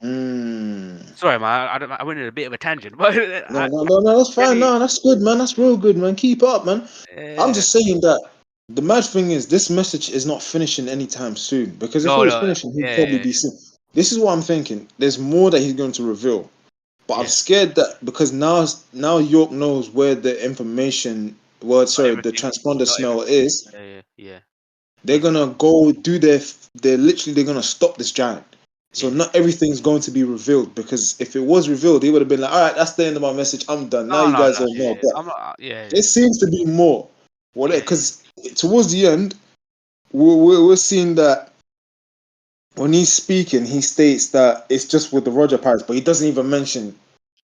mm. Sorry, man. I went in a bit of a tangent, but No, no, no, no, that's fine. really, No, that's good, man. That's real good, man. Keep up, man. I'm yeah. just saying that the mad thing is this message is not finishing anytime soon. Because if it No, was no, finishing, he'd yeah, probably yeah, be soon. This is what I'm thinking. There's more that he's going to reveal. But I'm yeah. scared that because now York knows where the information word Not sorry, the everything. transponder Not smell everything. is, Yeah, yeah, yeah. they're It's gonna go do they're literally they're gonna stop this giant. So yeah. not everything's going to be revealed because if it was revealed, he would have been like, all right, that's the end of my message. I'm done. Now No, you no, guys no. don't Yeah, know. yeah. But I'm not. Yeah, there yeah, seems to be more. What yeah. because towards the end, we're seeing that when he's speaking, he states that it's just with the Roger Pirates, but he doesn't even mention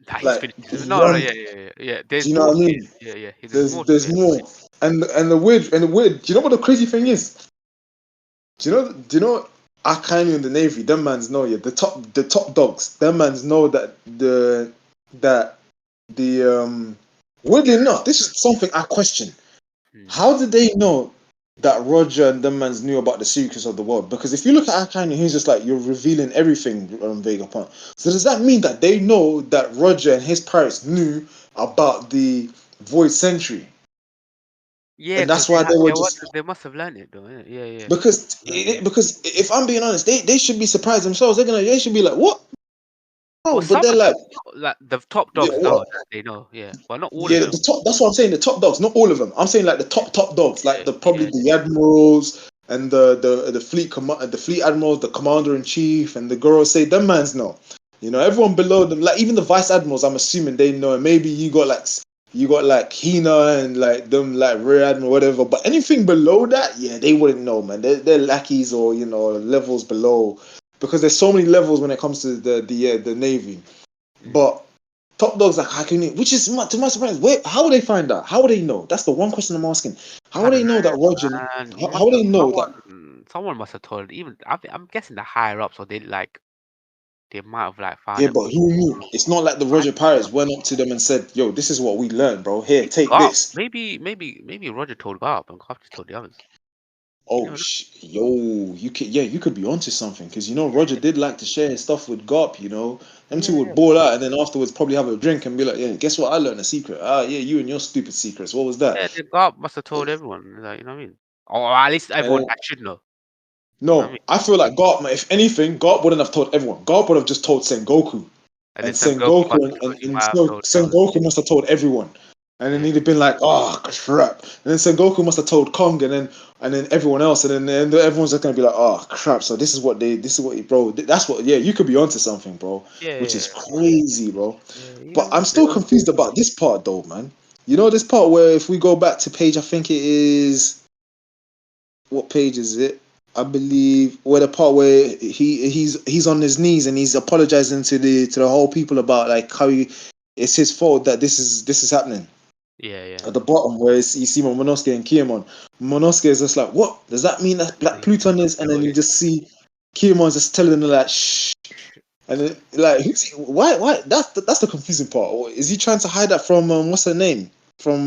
Nah, he's like finished. No, no. beyond. Yeah, yeah, yeah. Yeah. Do There's you know more what I to it. mean? Yeah, yeah. There's There's more to there's it. more, and the weird. Do you know what the crazy thing is? Do you know Akainu in the Navy? Them mans know, yeah. The top dogs. Them mans know that the weirdly enough, this is something I question. Hmm. How did they know that Roger and them mans knew about the secrets of the world? Because if you look at Akainu, he's just like you're revealing everything on Vegapunk. So does that mean that they know that Roger and his pirates knew about the Void Century? Yeah, And because that's why they were just they must have learned it though. Innit? Yeah, yeah. Learned it. because if I'm being honest, they should be surprised themselves. They should be like, what? Well, Oh, but some they're of them, like, like the top yeah, dogs know what? that they know. Yeah, but not all of Yeah, them. the top. That's what I'm saying. The top dogs, not all of them. I'm saying like the top dogs, like Yeah, the probably yeah, the admirals and the fleet admirals, the commander in chief, and the girls say them mans know. Everyone below them, like even the vice admirals, I'm assuming they know. And maybe you got like Hina and like them like rear admiral whatever. But anything below that, yeah, they wouldn't know, man. They're lackeys or levels below because there's so many levels when it comes to the navy. mm. But top dogs like Hakuni, which is to my surprise. How would they find that? How would they know? That's the one question I'm asking. How I would they don't know that know, Roger? man. He How must would have they know that? someone must have told. Even I'm guessing the higher ups, or they might have like found Yeah, it. but who knew? It's not like the I Roger don't know. Pirates went up to them and said, "Yo, this is what we learned, bro. Here, Maybe take Garp. this." Maybe Roger told Garp, and Garp just told the others. You Oh, never know. yo, you could be onto something because Roger did like to share his stuff with Garp. Them Yeah, two would yeah. ball out and then afterwards probably have a drink and be like, "Yeah, guess what? I learned a secret. Ah, yeah, you and your stupid secrets. What was that?" Yeah, the Garp must have told everyone. Like, you know what I mean? Or at least And everyone then that should know. You know what I no, mean? I feel like Garp, if anything, Garp wouldn't have told everyone. Garp would have just told Sengoku. And then And some Goku Sengoku must and, have and, told, and might have so told the others. Sengoku must have told everyone. And then Yeah. he'd have been like, oh crap. And then Sengoku must have told Kong and then everyone else. And then everyone's just gonna be like, oh crap. So bro. That's what yeah, you could be onto something, bro. Yeah, Which yeah, is crazy, bro. yeah. You But never I'm know. still confused about this part though, man. This part where if we go back to page, I think it is what page is it? I believe where the part where he's on his knees and he's apologizing to the whole people about like how it's his fault that this is happening. Yeah, yeah. At the bottom where you see Momonosuke and Kiyomon, Momonosuke is just like, what does that mean that Black He Pluton is? And then you just see Kiyomon's just telling them like shh, and then like why that's the confusing part. Is he trying to hide that from what's her name from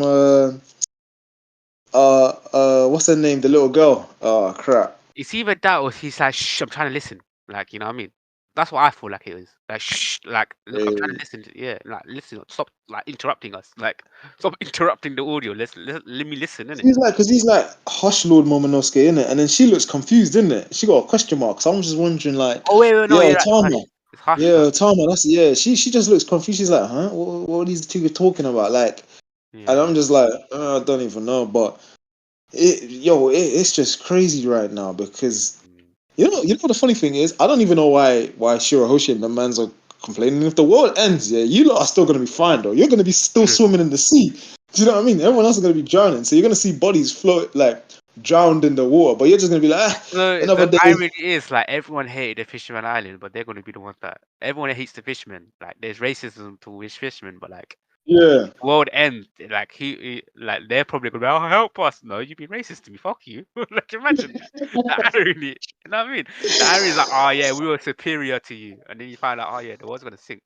what's her name, the little girl? Oh crap. It's either that or he's like, shh, I'm trying to listen. Like, you know what I mean? That's what I feel like it is. Like shh, like look, I'm trying to listen. Like listen, stop like interrupting us. Like stop interrupting the audio. Let me listen, innit? He's like, because he's like, hush, Lord Momonosuke, innit? And then she looks confused, innit? She got a question mark. So I'm just wondering, like, Oh wait, no, yo, yeah, that's Tama. hush. It's hush, Yeah, Tama, that's, yeah. She just looks confused. She's like, huh? What are these two talking about? Like, and Yeah. I'm just like, I don't even know. But, it's just crazy right now because, Mm. you know what the funny thing is? I don't even know why Shirahoshi and the mans are complaining. If the world ends, yeah, you lot are still going to be fine, though. You're going to be still True. swimming in the sea. Do you know what I mean? Everyone else is going to be drowning. So you're going to see bodies float, like, drowned in the water. But you're just going to be like, No, another the day. irony is like everyone hated the Fisherman Island, but they're going to be the ones that everyone hates the fishermen. Like there's racism towards fishermen, but like Yeah. world end, like like they're probably gonna be, oh help us. No, you've been racist to me. Fuck you. Like imagine the irony. You know what I mean? The irony is like, oh yeah, we were superior to you, and then you find out, oh yeah, the world's gonna sink.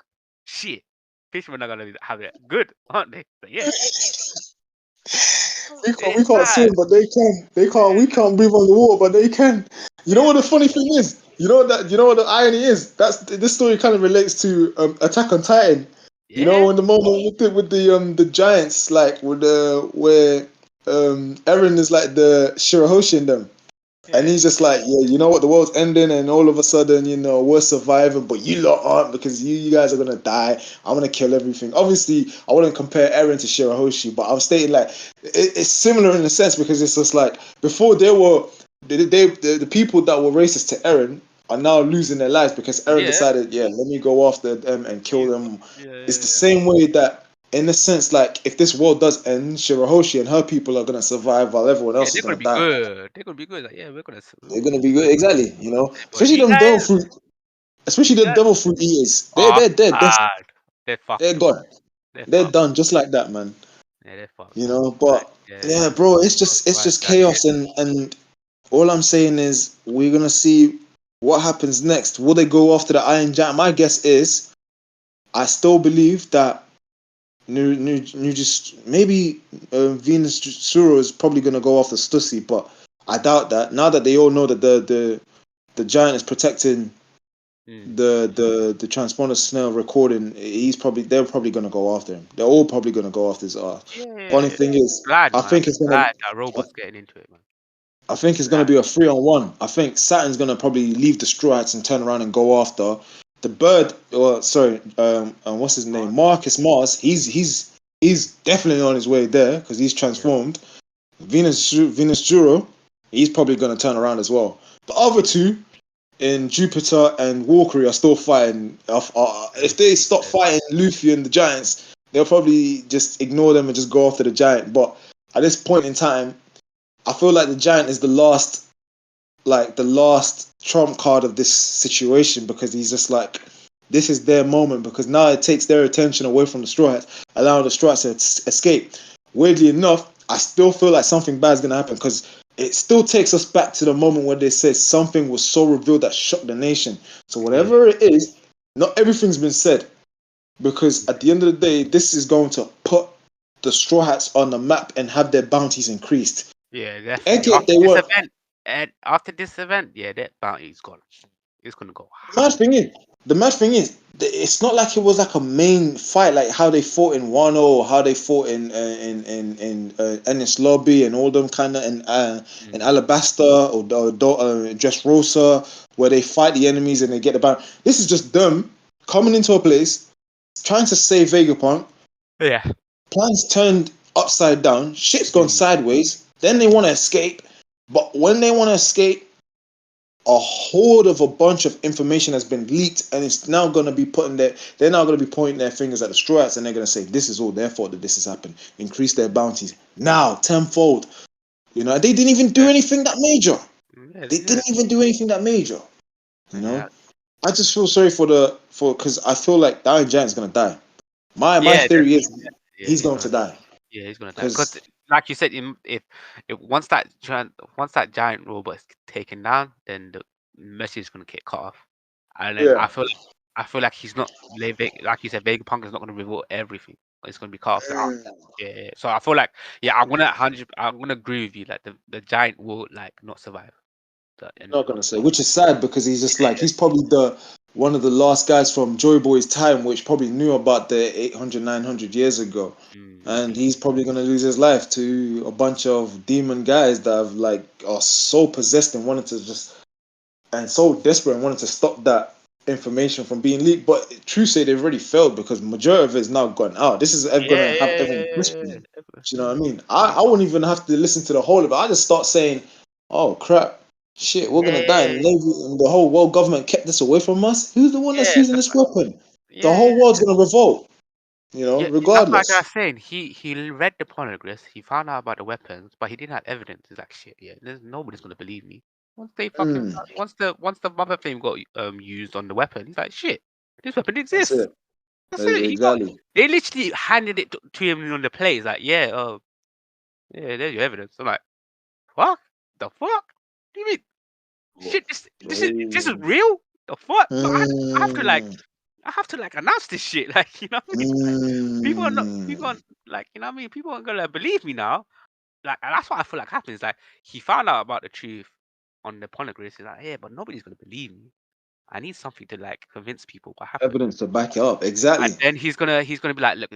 Shit, fishermen are gonna have it good, aren't they? But yeah, We it's can't mad. swim, but they can. We can't breathe on the water, but they can. You know Yeah, what the funny thing is? You know what the irony is? This story kind of relates to Attack on Titan. You know, yeah, when the moment with the giants, like with the where Eren is like the Shirahoshi in them. And yeah. he's just like, yeah, you know what, the world's ending, and all of a sudden, we're surviving, but you lot aren't because you guys are gonna die. I'm gonna kill everything. Obviously, I wouldn't compare Eren to Shirahoshi, but I'm stating like it's similar in a sense because it's just like before the people that were racist to Eren are now losing their lives because Eren Yeah, decided, yeah, let me go after them and kill you, them. yeah, It's the yeah, same way that. In a sense, like if this world does end, Shirahoshi and her people are gonna survive while everyone yeah. else is They're gonna gonna be die. good. They're gonna be good. Like, yeah, They're gonna be good, exactly. but Especially you them devil guys, fruit, especially you the guys devil fruit eaters. They're are they're dead. bad. They're They're fucked. gone. They're They're fucked. done just like that, man. Yeah, they're fucked, man. Like, But yeah, yeah, bro, I'll it's survive just that shit. chaos, and all I'm saying is we're gonna see what happens next. Will they go after the Iron Giant? My guess is I still believe that New just maybe Venus Suro is probably gonna go after Stussy, but I doubt that. Now that they all know that the giant is protecting Mm. the transponder snail recording, they're probably gonna go after him. They're all probably gonna go after his ass. Yeah, yeah, Funny yeah. thing is, Glad, I man. I'm think it's gonna glad that robot's getting into it, man. I think it's gonna Glad. be a 3-on-1. I think Saturn's gonna probably leave the Straw Hats and turn around and go after the bird. Or sorry, what's his name? Mars. Marcus Mars. He's definitely on his way there because he's Yeah. transformed. Venus Juro, he's probably gonna turn around as well. The other two, in Jupiter and Walkery are still fighting. If they Luffy, stop yeah. fighting Luffy and the Giants, they'll probably just ignore them and just go after the Giant. But at this point in time, I feel like the Giant is the last trump card of this situation because he's just like, this is their moment because now it takes their attention away from the Straw Hats, allowing the Straw Hats to escape. Weirdly enough, I still feel like something bad is going to happen because it still takes us back to the moment when they said something was so revealed that shocked the nation. So Yeah. whatever it is, not everything's been said because at the end of the day, this is going to put the Straw Hats on the map and have their bounties increased. Yeah, definitely. Again, they weren't. After this event, yeah, that bounty's gone. It's gonna go Mad high. thing is, the mad thing is, it's not like it was like a main fight, like how they fought in Wano or how they fought in Ennis Lobby and all them kind of in Mm. Alabasta or Dressrosa, where they fight the enemies and they get the ban. This is just them coming into a place, trying to save Vegapunk. Yeah. Plans turned upside down. Shit's gone Mm. sideways. Then they want to escape, but when they want to escape, a horde of a bunch of information has been leaked and it's now going to be they're now going to be pointing their fingers at the Straw Hats and they're going to say this is all their fault that this has happened, increase their bounties now tenfold. They didn't even do Yeah, anything that major. yeah, They they did. didn't even do anything that major. you Yeah, know I just feel sorry because I feel like the Iron Giant's going to die. My yeah, theory is definitely. Yeah, he's he's going gonna to die Yeah, he's gonna die. Because, because like you said, if once that giant robot is taken down, then the message is gonna get cut off. And then yeah. I feel like he's not like you said, Vegapunk is not gonna reveal everything. It's gonna be cut off. Yeah, yeah. So I feel like I'm gonna agree with you. Like the giant will like not survive. Not gonna say, which is sad because he's just like he's probably one of the last guys from Joy Boy's time, which probably knew about the 800, 900 years ago. And he's probably going to lose his life to a bunch of demon guys that have like are so possessed and wanted to just and so desperate and wanted to stop that information from being leaked. But true say they've already failed because majority of it's now gone out. This is going to have everyone questioning. Do you know what I mean? I wouldn't even have to listen to the whole of it. I just start saying, "Oh crap, shit, we're gonna die." And the Navy and the whole world government kept this away from us. Who's the one that's using this weapon? The whole world's gonna revolt. You know, Yeah, that's like I regardless. was saying. He read the pornographs. He found out about the weapons, but he didn't have evidence. He's like, shit. Yeah, nobody's gonna believe me. Once they fucking Mm, once the mother flame got used on the weapon, he's like, shit. This weapon that's exists. it. That's it. He got. Exactly. They literally handed it to him on the plate. He's like, yeah, yeah, there's your evidence. I'm like, fuck, the fuck? What do you mean? Shit, this is Oh. real. The fuck? So I have to like Mm, announce this shit. Like, you know what I mean? People mm. are like, you know what I mean? People aren't gonna believe me now. Like, and that's what I feel like happens. Like, he found out about the truth on the pornography. He's like, yeah, but nobody's gonna believe me. I need something to like convince people what happened. Evidence to back it up. And Exactly. then he's gonna be like, look,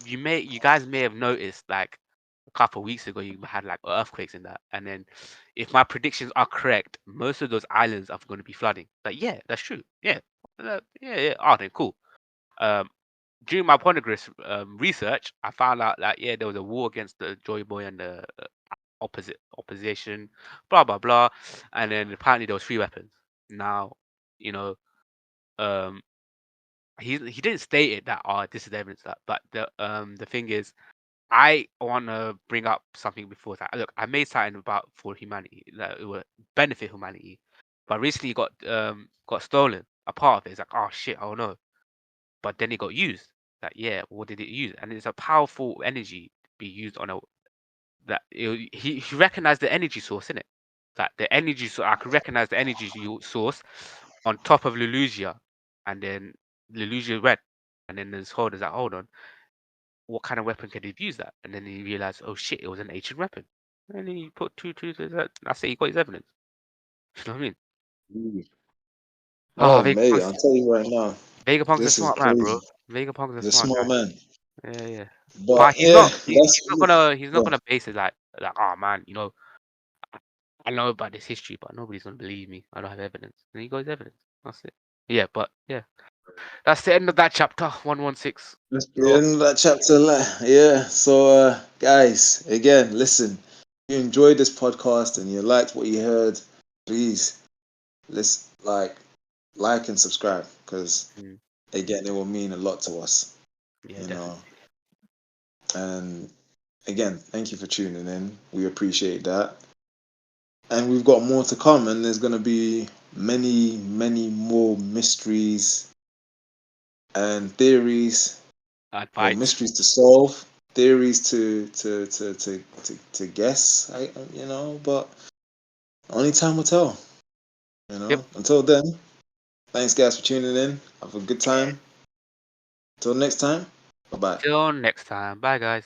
you guys may have noticed like a couple of weeks ago you had like earthquakes in that, and then if my predictions are correct, most of those islands are going to be flooding. Like, yeah, that's true. Yeah, yeah. Oh, then cool. Um, during my pornography research, I found out that yeah, there was a war against the Joy Boy and the opposition, blah blah blah, and then apparently there was 3 weapons. Now, you know, um, he didn't state it that this is evidence that, but the thing is, I want to bring up something before that. Look, I made something about for humanity that it would benefit humanity, but recently got stolen. A part of it is like, oh shit, oh no. But then it got used. Like, yeah, what did it use? And it's a powerful energy to be used on a he recognized the energy source in it. That the energy source, I could recognize the energy source on top of Lelusia, and then Lelusia went, and then there's like, hold on, what kind of weapon could he have used that? And then he realized, oh shit, it was an ancient weapon. And then he put two to that. That's it. He got his evidence. You know what I mean? Oh, Oh, mate, I'll tell you right now, Vegapunk's a this is smart man, bro. crazy. Vegapunk's a The smart smart guy. man. Yeah, yeah. But But he's yeah, not. that's He's not yeah. gonna base it like, oh man, I know about this history, but nobody's gonna believe me. I don't have evidence. And he got his evidence. That's it. Yeah, but yeah, that's the end of that chapter 116. That's the So end of that chapter. Yeah. So, guys, again, listen. If you enjoyed this podcast and you liked what you heard, please let's like and subscribe because again, it will mean a lot to us. yeah, You know. definitely. And again, thank you for tuning in. We appreciate that. And we've got more to come, and there's going to be many, many more mysteries and theories, or Advice. mysteries to solve, theories to guess. But only time will tell. Yep. Until then, thanks guys for tuning in. Have a good Yeah. time. Until next time, bye bye. Till next time. Bye, guys.